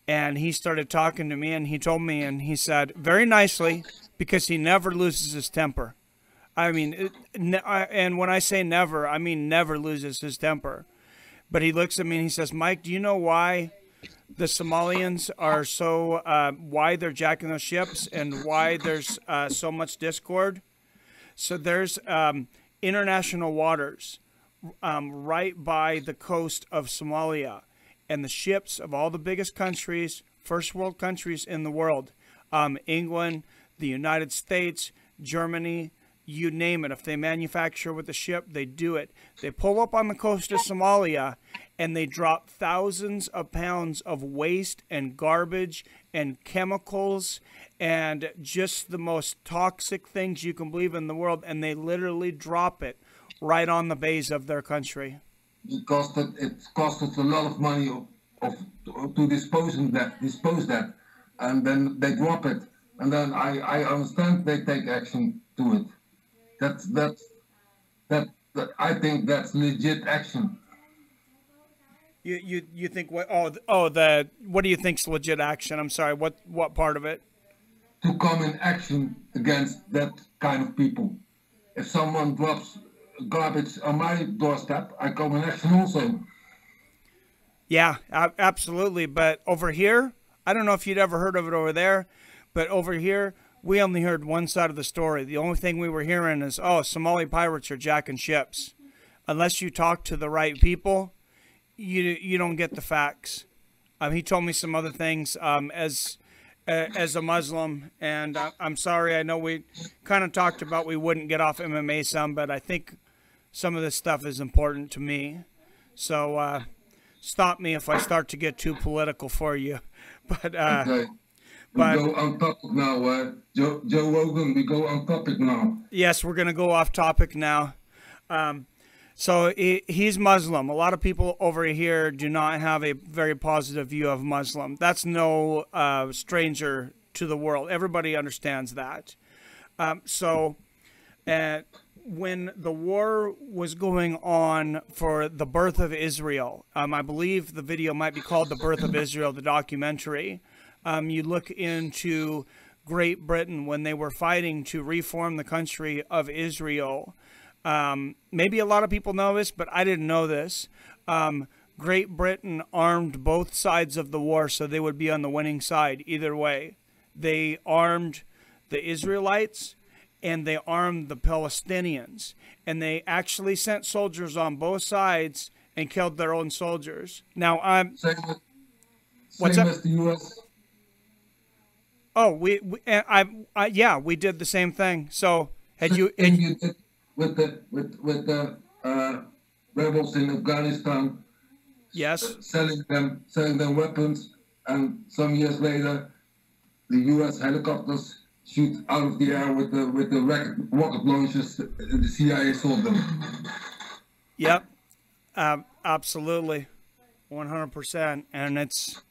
and he started talking to me, and he told me, and he said very nicely, because he never loses his temper. I mean, and when I say never, I mean never loses his temper. But he looks at me and he says, "Mike, do you know why the Somalians are so, why they're jacking those ships and why there's so much discord?" So there's international waters right by the coast of Somalia, and the ships of all the biggest countries, first world countries in the world, England, the United States, Germany, you name it. If they manufacture with a ship, they do it. They pull up on the coast of Somalia and they drop thousands of pounds of waste and garbage and chemicals and just the most toxic things you can believe in the world, and they literally drop it right on the bays of their country. It cost us a lot of money to dispose that, and then they drop it. And then I understand they take action to it. I think that's legit action. You think what? What do you think's legit action? I'm sorry. What part of it? To come in action against that kind of people. If someone drops garbage on my doorstep, I come in action also. Yeah, absolutely. But over here, I don't know if you'd ever heard of it over there. But over here, we only heard one side of the story. The only thing we were hearing is, oh, Somali pirates are jacking ships. Unless you talk to the right people, you don't get the facts. He told me some other things as a Muslim, and I'm sorry. I know we kind of talked about we wouldn't get off MMA some, but I think some of this stuff is important to me. So stop me if I start to get too political for you. But okay. We go on topic now, Joe Rogan. We go on topic now. Yes, we're going to go off topic now. So he's Muslim. A lot of people over here do not have a very positive view of Muslim. That's no stranger to the world. Everybody understands that. When the war was going on for the birth of Israel, I believe the video might be called The Birth of Israel, the documentary. You look into Great Britain when they were fighting to reform the country of Israel. Maybe a lot of people know this, but I didn't know this. Great Britain armed both sides of the war so they would be on the winning side either way. They armed the Israelites and they armed the Palestinians. And they actually sent soldiers on both sides and killed their own soldiers. Now, Same what's up? as the U.S. Oh, yeah, we did the same thing. So had you? Same thing you did with the rebels in Afghanistan, Yes. selling them weapons, and some years later, the U.S. helicopters shoot out of the air with the rocket launchers. The CIA sold them. Yep. Absolutely, 100%, and it's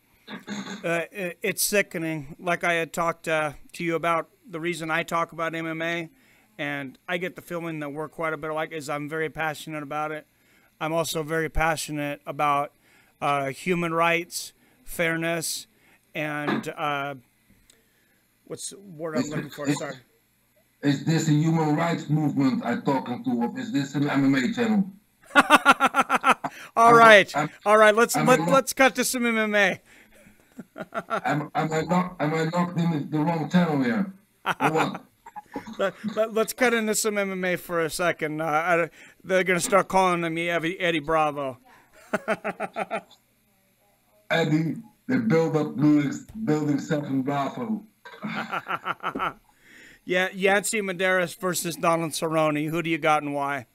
sickening. Like I had talked to you about, the reason I talk about MMA, and I get the feeling that we're quite a bit alike, is I'm very passionate about it. I'm also very passionate about human rights, fairness, and what's the word I'm looking for? Sorry. Is this a human rights movement I'm talking to, or is this an MMA channel? All right. Let's cut to some MMA. Am I locked in the wrong channel here? Or what? Let's cut into some MMA for a second. They're gonna start calling me Eddie Bravo. Eddie, the build-up building 7 Bravo. Yeah, Yancy Medeiros versus Donald Cerrone. Who do you got and why?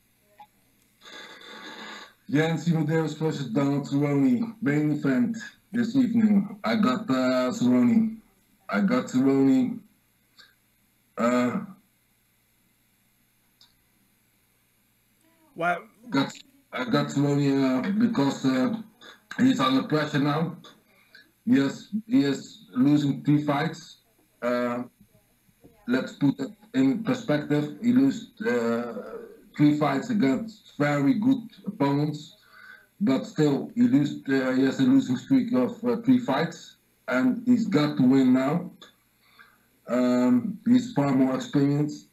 Yancy Medeiros versus Donald Cerrone. Main event this evening. I got Cerrone. I got Cerrone. What? I got Cerrone because he's under pressure now. He is losing 3 fights. Let's put that in perspective. He lost 3 fights against very good opponents, but still he has a losing streak of 3 fights, and he's got to win now. He's far more experienced.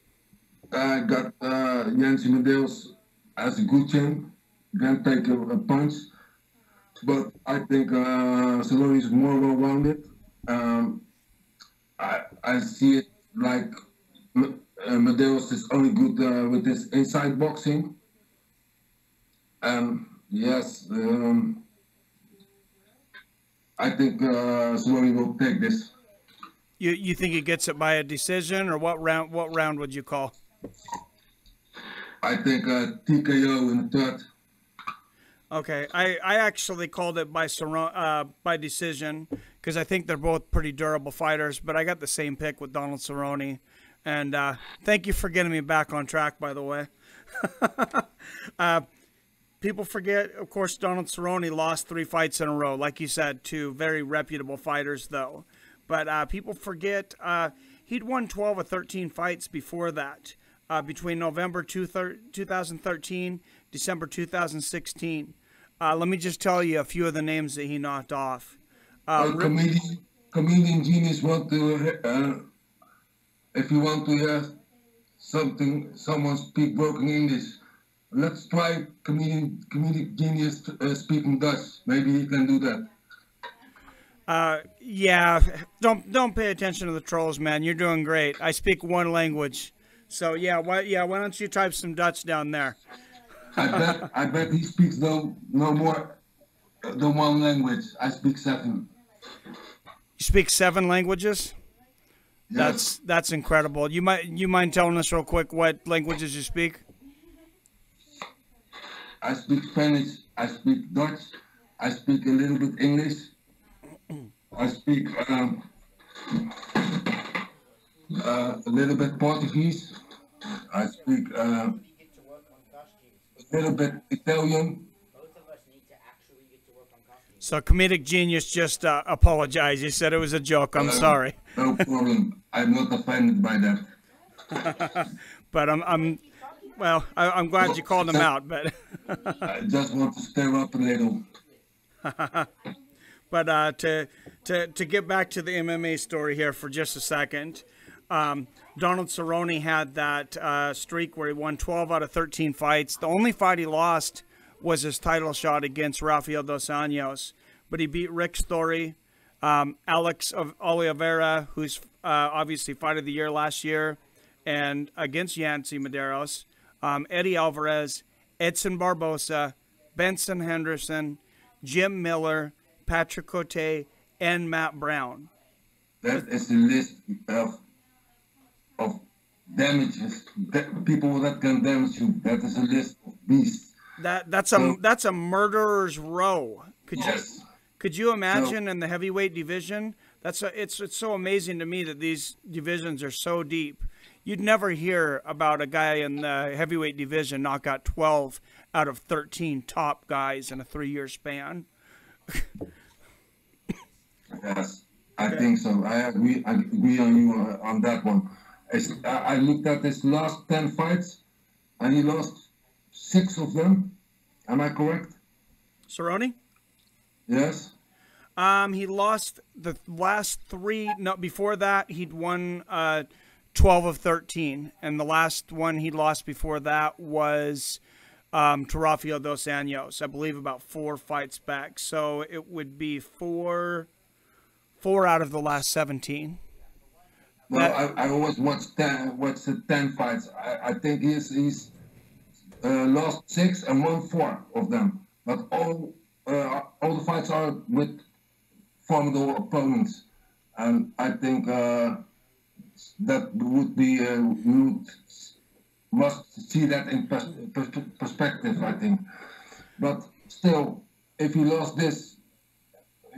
I got Yancy Medeiros as a good chin, can take a punch, but I think Cerrone is more well-rounded. I see it like Medeiros is only good with his inside boxing. Yes, I think Cerrone will take this. You think he gets it by a decision, or what round? What round would you call? I think TKO in the 3rd. Okay, I actually called it by decision because I think they're both pretty durable fighters. But I got the same pick with Donald Cerrone, and thank you for getting me back on track. By the way, people forget, of course, Donald Cerrone lost 3 fights in a row, like you said, to very reputable fighters, though. But people forget he'd won 12 or 13 fights before that, between November 2013, December 2016. Let me just tell you a few of the names that he knocked off. Comedian genius want to, if you want to hear someone speak broken English, let's try comedic genius speaking Dutch. Maybe he can do that. Yeah, don't pay attention to the trolls, man. You're doing great. I speak 1 language, so yeah. Why don't you type some Dutch down there? I bet he speaks no more than 1 language. I speak 7. You speak 7 languages? Yes. That's incredible. You mind telling us real quick what languages you speak? I speak Spanish. I speak Dutch. I speak a little bit English. I speak a little bit Portuguese. I speak a little bit Italian. So Comedic Genius just apologized. He said it was a joke. I'm sorry. No problem. I'm not offended by that. But I'm glad you called him out. But I just want to stir up a little. But to get back to the MMA story here for just a second, Donald Cerrone had that streak where he won 12 out of 13 fights. The only fight he lost was his title shot against Rafael dos Anjos, but he beat Rick Story, Alex Oliveira, who's obviously Fight of the Year last year, and against Yancy Medeiros, Eddie Alvarez, Edson Barbosa, Benson Henderson, Jim Miller, Patrick Cote, and Matt Brown. That is the list of damages. People that can damage you. That is a list of beasts. That's a murderer's row. Could you imagine in the heavyweight division? It's so amazing to me that these divisions are so deep. You'd never hear about a guy in the heavyweight division knock out 12 out of 13 top guys in a 3-year span. Yes, I think so. I agree on you on that one. I looked at his last 10 fights, and he lost 6 of them. Am I correct? Cerrone? Yes. He lost the last 3. No, before that he'd won 12 of 13, and the last one he lost before that was to Rafael dos Anjos, I believe, about 4 fights back. So it would be 4 out of the last 17. Well, I always watch the 10 fights. I think he's lost 6 and won 4 of them. But all the fights are with formidable opponents, and I think that would be must see that in perspective, I think. But still, if he lost this,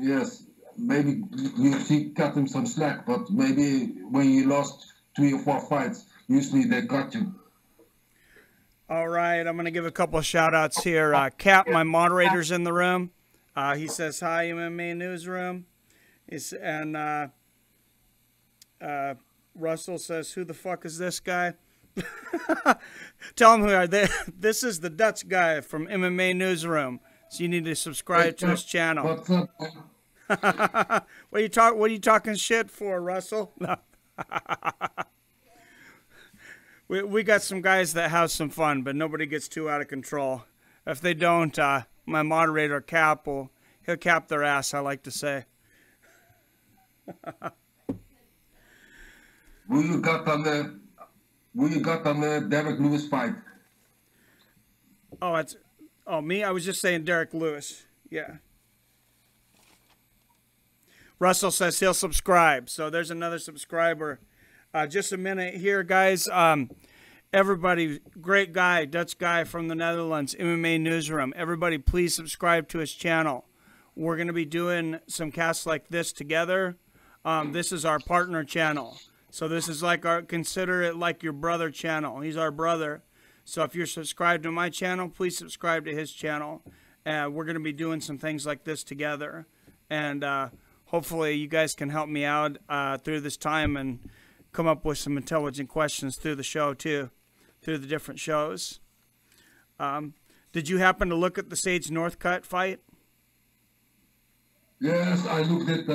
yes, maybe UFC cut him some slack. But maybe when you lost 3 or 4 fights, usually they cut you. All right, I'm going to give a couple of shout-outs here. Cap, my moderator's in the room. He says, hi, MMA Newsroom. And Russell says, who the fuck is this guy? Tell him who are they. This is the Dutch guy from MMA Newsroom. So you need to subscribe to his channel. What's up, man? What are you talking shit for, Russell? No. We got some guys that have some fun, but nobody gets too out of control. If they don't, my moderator Cap he'll cap their ass, I like to say. Who you got on the Derek Lewis fight? Oh, me? I was just saying Derek Lewis. Yeah. Russell says he'll subscribe. So there's another subscriber. Just a minute here, guys. Everybody, great guy, Dutch guy from the Netherlands, MMA Newsroom. Everybody, please subscribe to his channel. We're going to be doing some casts like this together. This is our partner channel. So this is like consider it like your brother channel. He's our brother. So if you're subscribed to my channel, please subscribe to his channel. We're going to be doing some things like this together. And hopefully you guys can help me out through this time and come up with some intelligent questions through the show too, through the different shows. Did you happen to look at the Sage Northcutt fight? Yes, I looked at,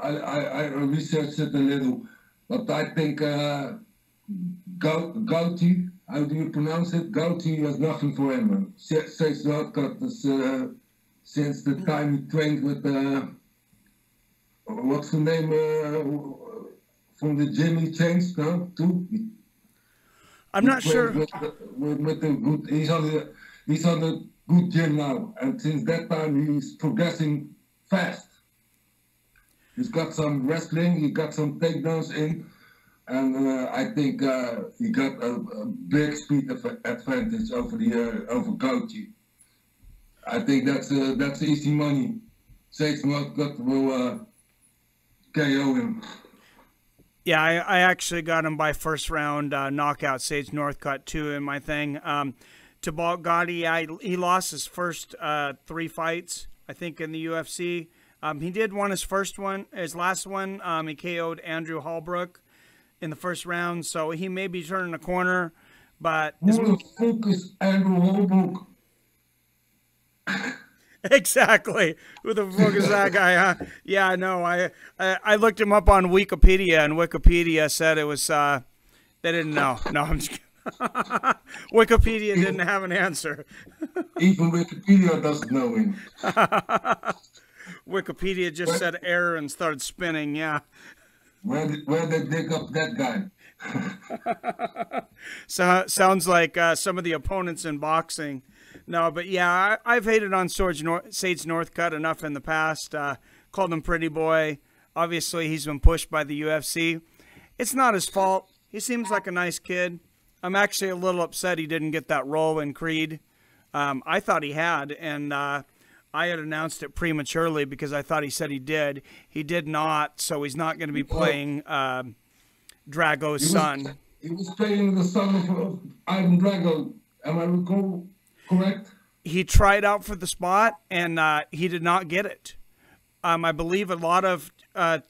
I researched it a little, but I think Gauti, how do you pronounce it? Gauti was nothing for him. Sage Northcutt is, since the time he trained with, what's the name from the gym he changed now too? I'm not sure. With the good, he's on a good gym now, and since that time he's progressing fast. He's got some wrestling, he got some takedowns in, and I think he got a big speed advantage over Gauti. I think that's easy money. Sage Northcutt will KO him. Yeah, I actually got him by first round knockout, Sage Northcutt too in my thing. To Gotti, he lost his first 3 fights, I think, in the UFC. He did win his last one. He KO'd Andrew Hallbrook in the first round, so he may be turning a corner. But who the fuck is Andrew Hallbrook? Exactly. Who the fuck is that guy, huh? Yeah, no, I looked him up on Wikipedia, and Wikipedia said it was, they didn't know. No, I'm just kidding. Wikipedia didn't have an answer. Even Wikipedia doesn't know him. Wikipedia just said error and started spinning, yeah. Where they dig up that guy? So sounds like some of the opponents in boxing. No, but yeah, I've hated on Sage Northcutt enough in the past. Called him pretty boy. Obviously, he's been pushed by the UFC. It's not his fault. He seems like a nice kid. I'm actually a little upset he didn't get that role in Creed. I thought he had, and I had announced it prematurely because I thought he said he did. He did not, so he's not going to be playing Drago's son. He was playing the son of Ivan Drago. Am I recall correct? He tried out for the spot, and he did not get it. I believe a lot of I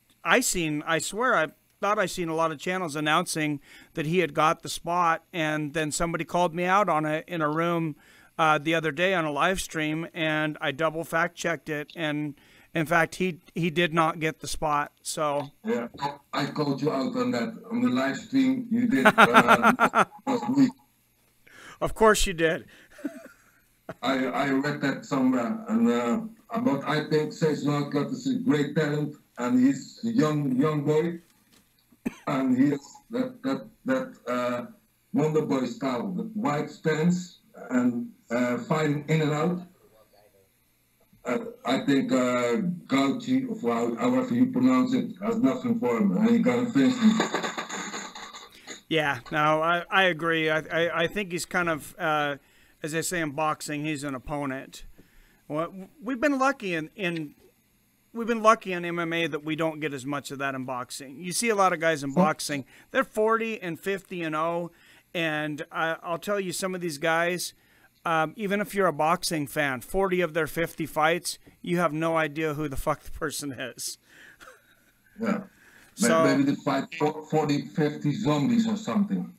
thought I seen a lot of channels announcing that he had got the spot, and then somebody called me out on it in a room the other day on a live stream, and I double fact checked it, and in fact he did not get the spot. So yeah, I called you out on that on the live stream you did last week. Of course you did. I read that somewhere, and I think Sage Northcutt is a great talent, and he's a young boy, and he has that Wonder Boy style, the wide stance and fighting in and out. I think Gauchi, or however you pronounce it, has nothing for him, and he's gonna finish him. Yeah, no, I agree. I think he's kind of, as they say in boxing, he's an opponent. Well, we've been lucky in MMA that we don't get as much of that in boxing. You see a lot of guys in boxing, they're 40 and 50 and 0, and I'll tell you, some of these guys, even if you're a boxing fan, 40 of their 50 fights, you have no idea who the fuck the person is. Yeah. So, maybe they fight 40, 50 zombies or something.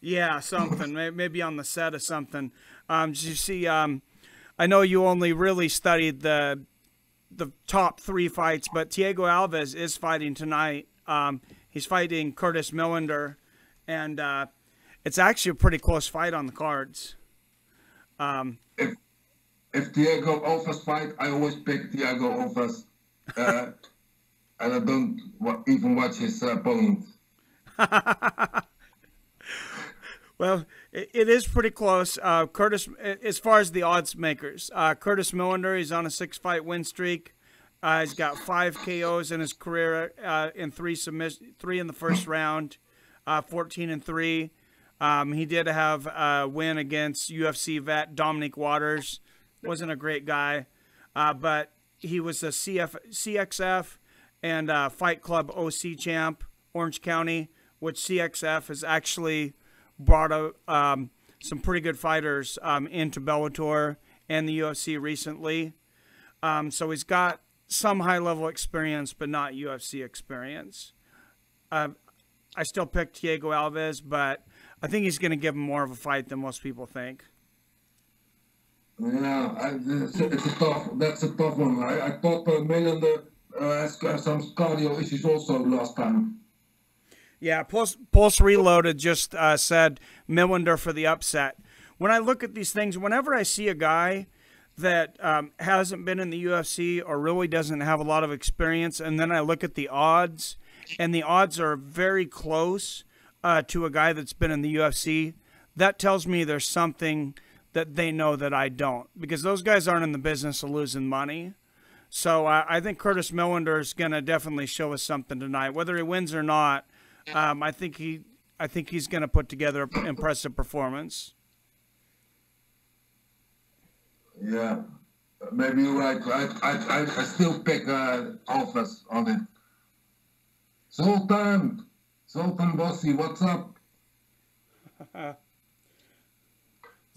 Yeah, something. Maybe on the set of something. Did you see, I know you only really studied the top 3 fights, but Thiago Alves is fighting tonight. He's fighting Curtis Millender, and it's actually a pretty close fight on the cards. If Thiago Alves fight, I always pick Thiago Alves. And I don't even watch his opponent. Well, it is pretty close. Curtis, as far as the odds makers, Curtis Millender, he's on a 6-fight win streak. He's got 5 KOs in his career, in 3 in the first round, 14-3. He did have a win against UFC vet Dominic Waters. Wasn't a great guy, but he was a CXF and Fight Club OC champ, Orange County, which CXF has actually brought some pretty good fighters into Bellator and the UFC recently. So he's got some high-level experience, but not UFC experience. I still pick Thiago Alves, but I think he's going to give him more of a fight than most people think. Yeah, that's a tough one. I thought Millender has some cardio issues also last time. Yeah, Pulse Reloaded just said Millender for the upset. When I look at these things, whenever I see a guy that hasn't been in the UFC or really doesn't have a lot of experience, and then I look at the odds, and the odds are very close to a guy that's been in the UFC, that tells me there's something that they know that I don't, because those guys aren't in the business of losing money. So I think Curtis Millender is going to definitely show us something tonight. Whether he wins or not, I think he's going to put together an impressive performance. Yeah, maybe you're right. I still pick Alves on it. Zoltan Bossy, what's up?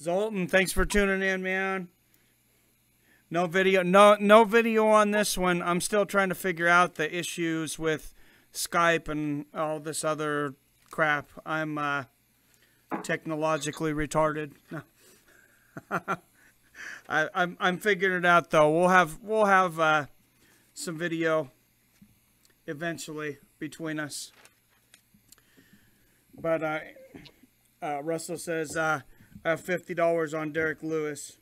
Zoltan, thanks for tuning in, man. No video on this one. I'm still trying to figure out the issues with Skype and all this other crap. I'm technologically retarded. I'm figuring it out though. We'll have some video eventually between us. But Russell says I have $50 on Derek Lewis.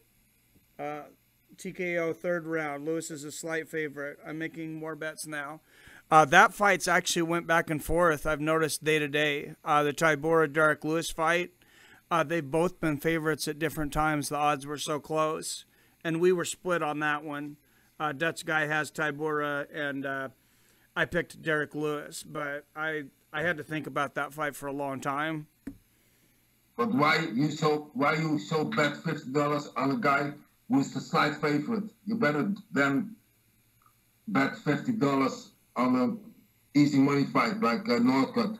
TKO 3rd round. Lewis is a slight favorite. I'm making more bets now. That fight's actually went back and forth. I've noticed day to day. The Tybura Derek Lewis fight, they've both been favorites at different times. The odds were so close, and we were split on that one. Dutch guy has Tybura, and I picked Derek Lewis, but I had to think about that fight for a long time. But why you so bet $50 on a guy who's the slight favorite? You better than bet $50 on an easy money fight like Northcutt.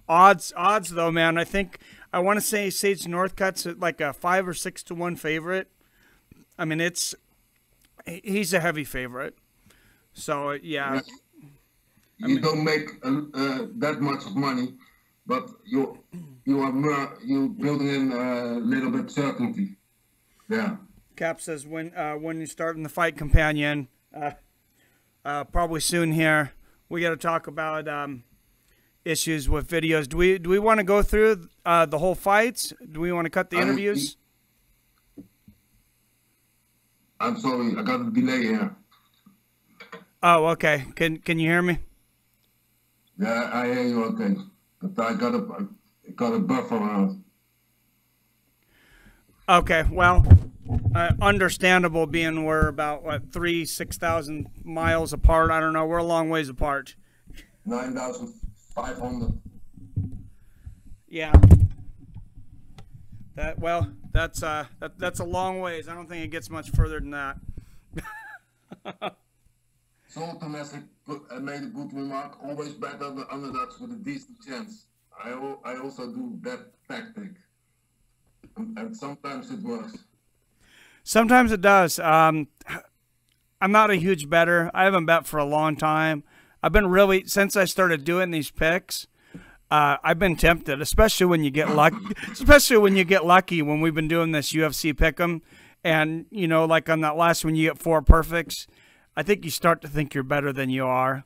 odds though, man. I want to say Sage Northcutt's like a 5 or 6 to 1 favorite. I mean, he's a heavy favorite. So yeah. You don't make that much of money, but you building in a little bit certainty. Yeah. Cap says when you start in the Fight Companion, probably soon here, we got to talk about issues with videos. Do we want to go through the whole fights? Do we want to cut the interviews? I'm sorry, I got a delay here. Oh, okay. Can you hear me? Yeah, I hear you okay. But I got a buffer around. Okay, well, understandable being we're about, 6,000 miles apart. I don't know. We're a long ways apart. 9,500. Yeah. That's a long ways. I don't think it gets much further than that. Sultan made a good remark. Always bet on the underdogs with a decent chance. I also do that tactic, and sometimes it works. Sometimes it does. I'm not a huge bettor. I haven't bet for a long time. I've been really, since I started doing these picks, I've been tempted, especially when you get lucky. Especially when you get lucky. When we've been doing this UFC pick'em, and like on that last one, you get 4 perfects. I think you start to think you're better than you are,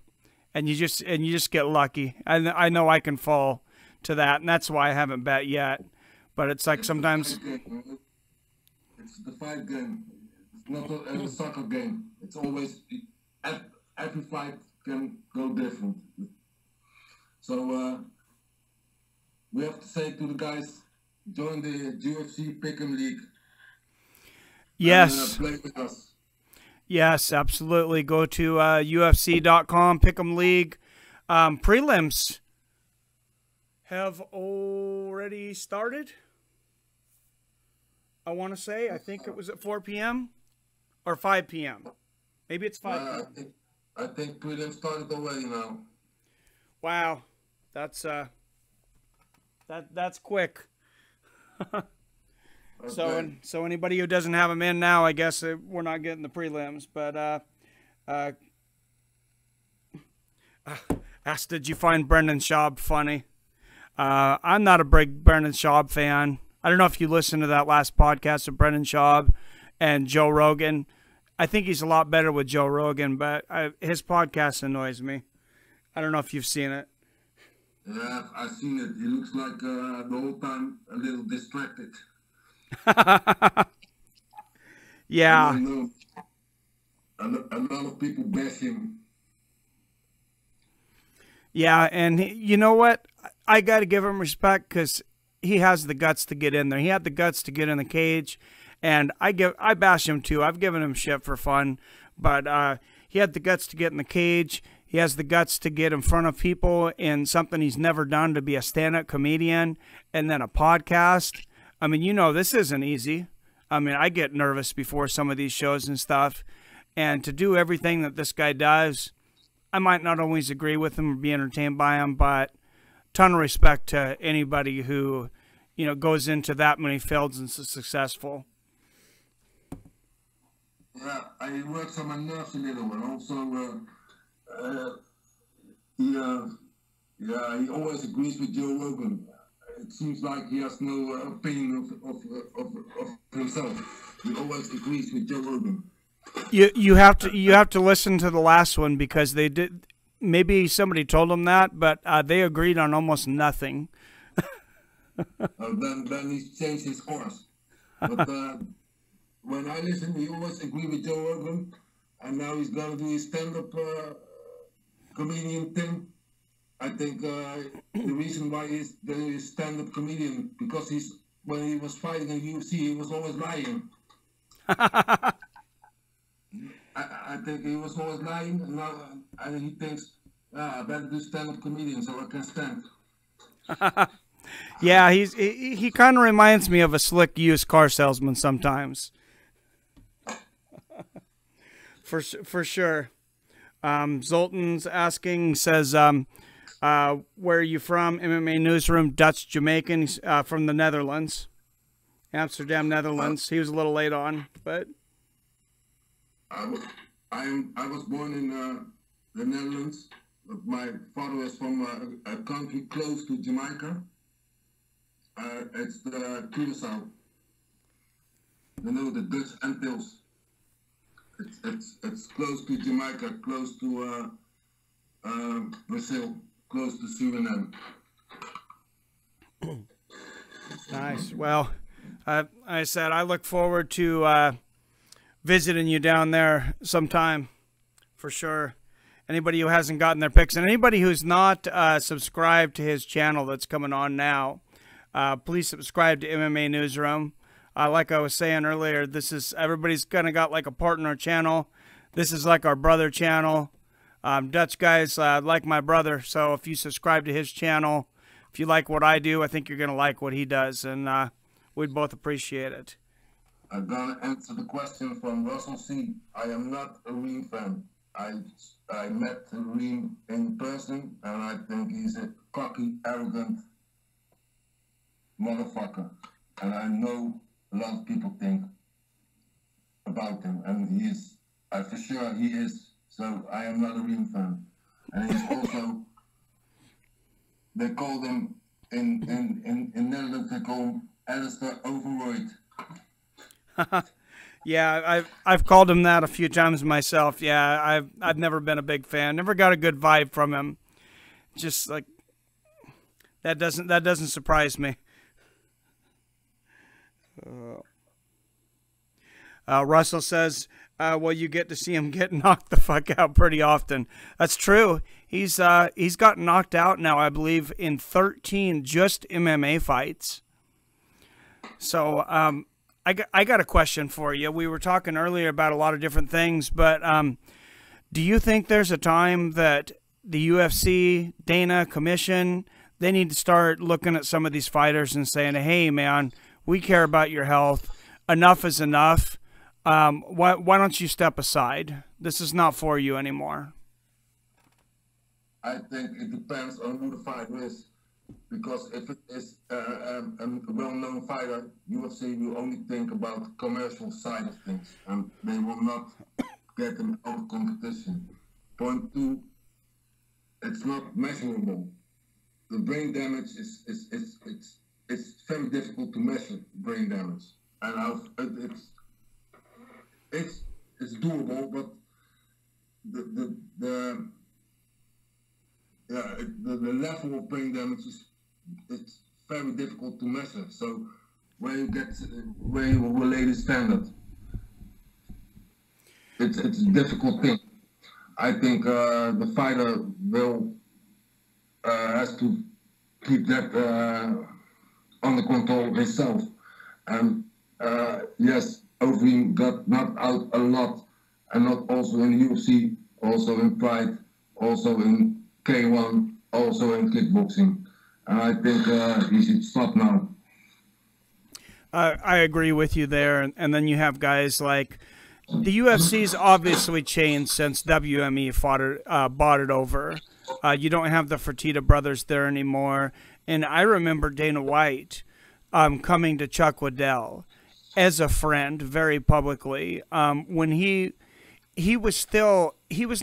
and you just get lucky. And I know I can fall to that, and that's why I haven't bet yet. But it's like sometimes. It's the fight game. It's not a soccer game. It's always every fight can go different. So we have to say to the guys, join the UFC Pick'em League. Yes. And, play with us. Yes, absolutely. Go to UFC.com, Pick'em League. Prelims have already started. I want to say, I think it was at 4 p.m. or 5 p.m. Maybe it's 5 p.m. I think prelims started already now. Wow, that's quick. Okay. So anybody who doesn't have them in now, I guess we're not getting the prelims. But asked, did you find Brendan Schaub funny? I'm not a big Brendan Schaub fan. I don't know if you listened to that last podcast of Brendan Schaub and Joe Rogan. I think he's a lot better with Joe Rogan, but his podcast annoys me. I don't know if you've seen it. Yeah, I've seen it. He looks like the whole time a little distracted. Yeah. A lot of people bash him. Yeah, and you know what? I got to give him respect because he has the guts to get in there. He had the guts to get in the cage, and I bash him too. I've given him shit for fun, but he had the guts to get in the cage. He has the guts to get in front of people in something he's never done, to be a stand-up comedian, and then a podcast. I mean, this isn't easy. I mean, I get nervous before some of these shows and stuff, and to do everything that this guy does, I might not always agree with him or be entertained by him, but ton of respect to anybody who, goes into that many fields and is successful. Yeah, I works on my nerves a little, and also he always agrees with Joe Rogan. It seems like he has no opinion of himself. He always agrees with Joe Rogan. You have to listen to the last one because they did. Maybe somebody told him that, but they agreed on almost nothing. Then he's changed his course. But when I listen, he always agree with Joe Rogan, and now he's gonna do his stand-up comedian thing. I think the reason why he's the stand-up comedian because when he was fighting in UFC, he was always lying. I think he was always lying, and now and he thinks, I better do stand-up comedian so I can stand. Yeah, he kind of reminds me of a slick used car salesman sometimes. For sure. Zoltan's asking, says, where are you from? MMA Newsroom, Dutch Jamaican, from the Netherlands, Amsterdam, Netherlands. He was a little late on, but I was born in the Netherlands. My father was from a country close to Jamaica. It's the Curaçao. You know, the Dutch Antilles. It's close to Jamaica, close to Brazil, close to Suriname. Nice. Well, I said I look forward to visiting you down there sometime, for sure. Anybody who hasn't gotten their picks, and anybody who's not subscribed to his channel that's coming on now, please subscribe to MMA Newsroom. Like I was saying earlier, this is, everybody's kind of got like a partner channel. This is like our brother channel. Dutch guy's like my brother, so if you subscribe to his channel, if you like what I do, I think you're going to like what he does, and we'd both appreciate it. I'm going to answer the question from Russell C. I am not a Reem fan. I met Reem in person, and I think he's a cocky, arrogant motherfucker. And I know a lot of people think about him, and he is, for sure he is. So I am not a Reem fan. And he's also, they call him, in Netherlands, they call him Alistair Overroyd. Yeah, I've called him that a few times myself. Yeah, I've never been a big fan. Never got a good vibe from him. Just like that doesn't surprise me. Russell says, well, you get to see him get knocked the fuck out pretty often. That's true. He's gotten knocked out now, I believe, in 13 just MMA fights. So I got a question for you. We were talking earlier about a lot of different things, but do you think there's a time that the UFC, Dana, Commission, they need to start looking at some of these fighters and saying, hey, man, we care about your health. Enough is enough. Why don't you step aside? This is not for you anymore. I think it depends on who the fighter is. Because if it is a well-known fighter, UFC will only think about the commercial side of things, and they will not get them out of competition. Point two, it's not measurable. The brain damage it's very difficult to measure brain damage, and it's doable, but the level of brain damage it's very difficult to measure. So where you will lay the standard, it's a difficult thing. I think the fighter will has to keep that under control himself. And yes, Overeem got knocked out a lot, and not also in the UFC, also in Pride, also in K1, also in kickboxing. And I think he should stop now. I agree with you there. And then you have guys like the UFC's obviously changed since WME bought it over. You don't have the Fertitta brothers there anymore. And I remember Dana White coming to Chuck Liddell as a friend very publicly when he was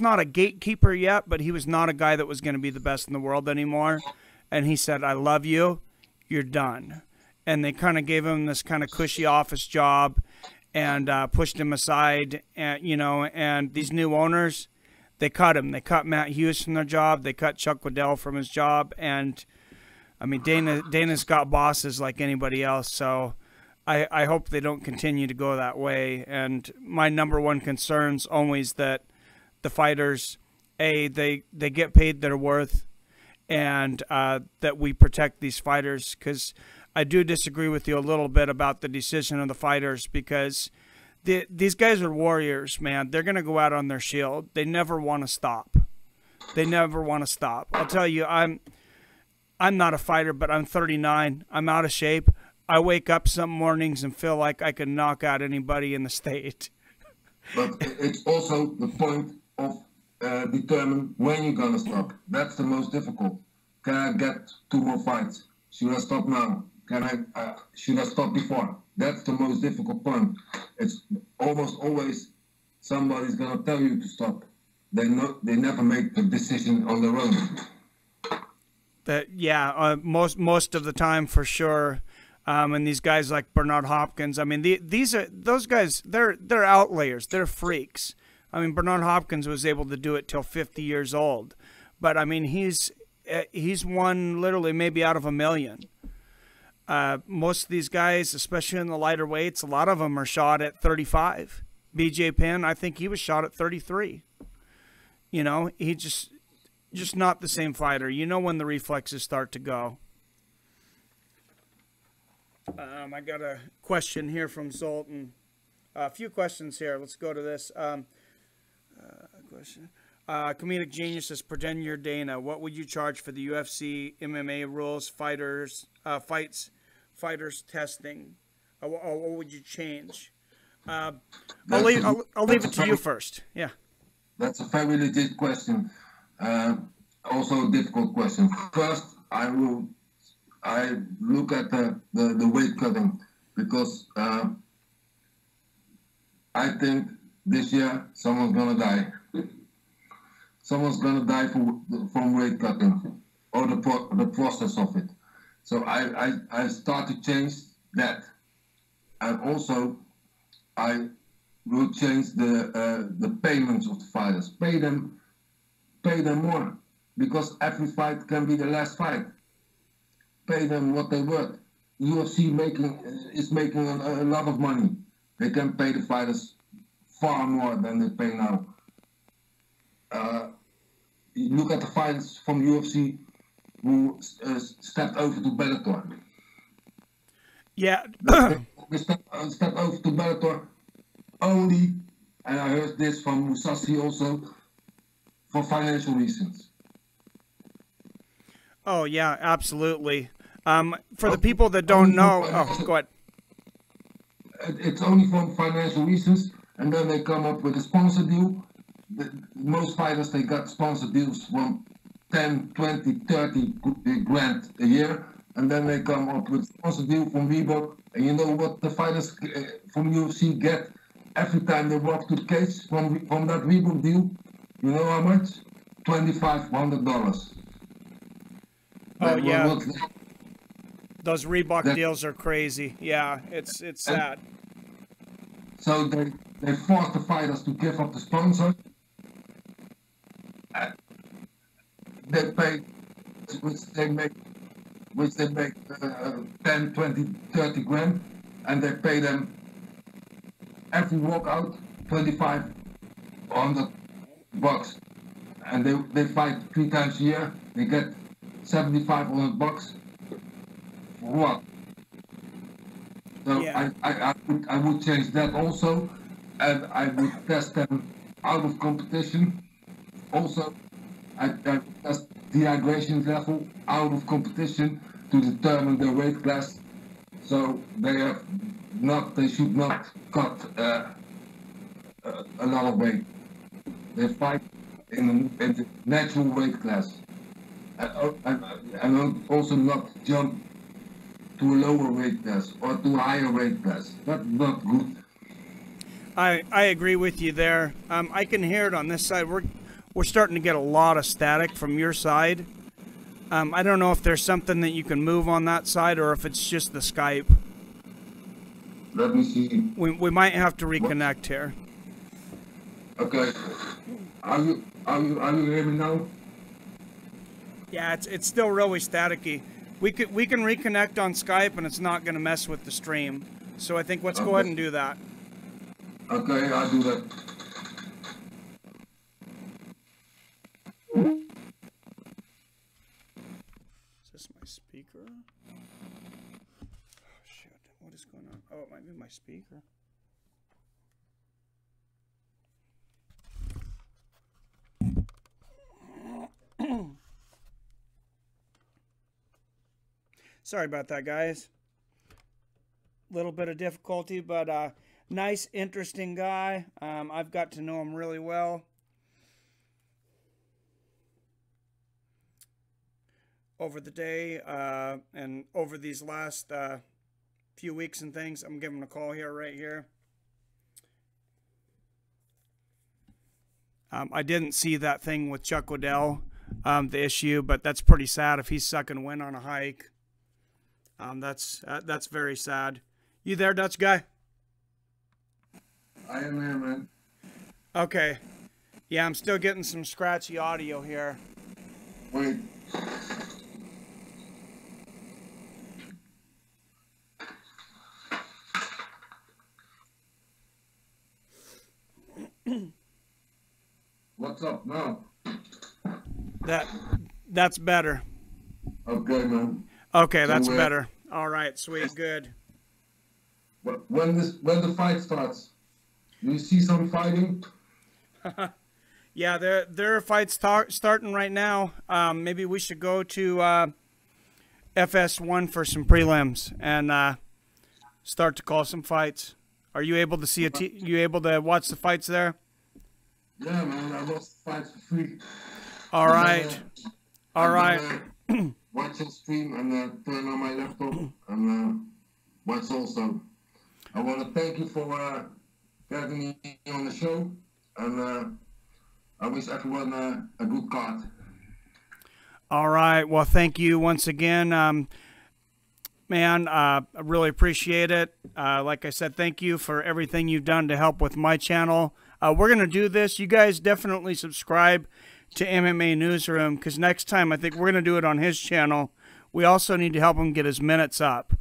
not a gatekeeper yet, but he was not a guy that was going to be the best in the world anymore. And he said, I love you, you're done. And they kind of gave him this kind of cushy office job and pushed him aside. And, and these new owners, they cut him. They cut Matt Hughes from their job. They cut Chuck Liddell from his job. And, I mean, Dana's got bosses like anybody else. So I hope they don't continue to go that way. And my number one concern's always that the fighters, they get paid their worth, and that we protect these fighters, because I do disagree with you a little bit about the decision of the fighters, because these guys are warriors, man. They're gonna go out on their shield. They never want to stop. They never want to stop. I'll tell you, I'm not a fighter, but I'm 39. I'm out of shape. I wake up some mornings and feel like I can knock out anybody in the state. But it's also the point of determine when you're gonna stop. That's the most difficult. Can I get 2 more fights? Should I stop now? Should I stop before? That's the most difficult point. It's almost always somebody's gonna tell you to stop. They never make the decision on their own. Most of the time for sure. And these guys like Bernard Hopkins, I mean, those guys. They're outliers. They're freaks. I mean, Bernard Hopkins was able to do it till 50 years old, but I mean, he's one literally maybe out of a million. Most of these guys, especially in the lighter weights, a lot of them are shot at 35. BJ Penn, I think he was shot at 33. You know, he just not the same fighter. You know when the reflexes start to go. I got a question here from Zoltan. A few questions here. Let's go to this. Question. Comedic Genius says, pretend you're Dana. What would you charge for the UFC MMA rules, fighters testing? Or what would you change? I'll leave it to you first. Yeah. That's a very legit question. Also a difficult question. First, I look at the weight cutting because I think this year someone's gonna die. Someone's gonna die from weight cutting or the process of it. So I start to change that, and also I will change the payments of the fighters. Pay them more, because every fight can be the last fight. Pay them what they worth. UFC is making a lot of money. They can pay the fighters far more than they pay now. You look at the fighters from UFC who stepped over to Bellator. Yeah. They stepped over to Bellator only, and I heard this from Musasi also, for financial reasons. Oh yeah, absolutely. For the people that don't know, go ahead. It's only for financial reasons, and then they come up with a sponsor deal. Most fighters, they got sponsor deals from 10, 20, 30 grand a year, and then they come up with a sponsor deal from Reebok. And you know what the fighters from UFC get every time they walk to the cage from that Reebok deal? You know how much? $2,500. Oh yeah. Those Reebok deals are crazy. Yeah, it's sad. So they force the fighters to give up the sponsor. They pay, which they make 10, 20, 30 grand, and they pay them every walkout $2,500, and they fight 3 times a year. They get $7,500. For what? So yeah. I would change that also, and I would test them out of competition. Also, I test dehydration level out of competition to determine their weight class. So they should not cut a lot of weight. They fight in the natural weight class, and also not jump to a lower weight class or to a higher weight class. That's not good. I agree with you there. I can hear it on this side. We're starting to get a lot of static from your side. I don't know if there's something that you can move on that side or if it's just the Skype. Let me see. We might have to reconnect here. Okay. Are you hearing me now? Yeah, it's still really staticky. We can reconnect on Skype and it's not going to mess with the stream. So I think let's go ahead and do that. Okay, I'll do that. Is this my speaker? Oh, shit. What is going on? Oh, it might be my speaker. Sorry about that, guys. Little bit of difficulty, but nice, interesting guy. I've got to know him really well over the day and over these last few weeks and things. I'm giving him a call here, right here. I didn't see that thing with Chuck Waddell, the issue, but that's pretty sad if he's sucking wind on a hike. That's very sad. You there, Dutch guy? I am here, man. Okay. Yeah, I'm still getting some scratchy audio here. Wait. What's up now? That's better. Okay, man. Okay, So that's better. All right, sweet, good. When the fight starts, do you see some fighting? Yeah, there are fights starting right now. Maybe we should go to FS1 for some prelims and start to call some fights. Are you able to see you able to watch the fights there? Yeah, man. I watch fights for free. All right. All right. Watch the stream and turn on my laptop and watch also. I want to thank you for having me on the show, and I wish everyone a good card. All right. Well, thank you once again, man. I really appreciate it. Like I said, thank you for everything you've done to help with my channel. We're going to do this. You guys definitely subscribe to MMA Newsroom, because next time I think we're going to do it on his channel. We also need to help him get his minutes up.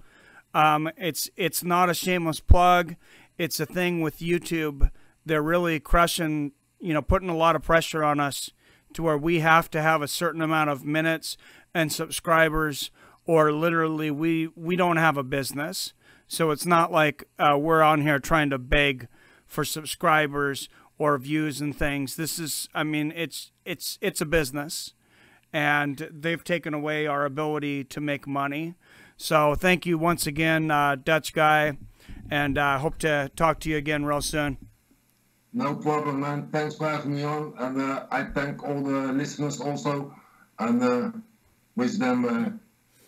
It's not a shameless plug. It's a thing with YouTube. They're really crushing, putting a lot of pressure on us to where we have to have a certain amount of minutes and subscribers, or literally we don't have a business. So it's not like we're on here trying to beg for subscribers or views and things. This is, I mean, it's a business, and they've taken away our ability to make money. So thank you once again, Dutch guy, and hope to talk to you again real soon. No problem, man. Thanks for having me on, and I thank all the listeners also, and wish them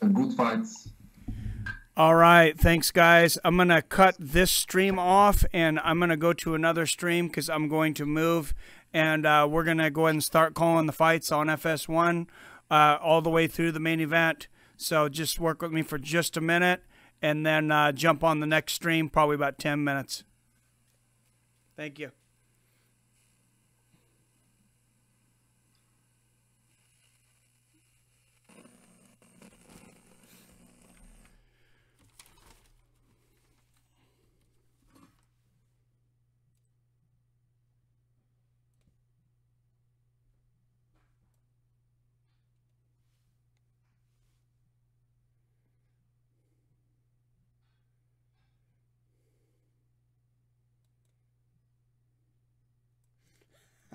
a good fight. All right, thanks, guys. I'm going to cut this stream off, and I'm going to go to another stream because I'm going to move, and we're going to go ahead and start calling the fights on FS1 all the way through the main event. So just work with me for just a minute, and then jump on the next stream, probably about 10 minutes. Thank you.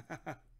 Ha ha ha.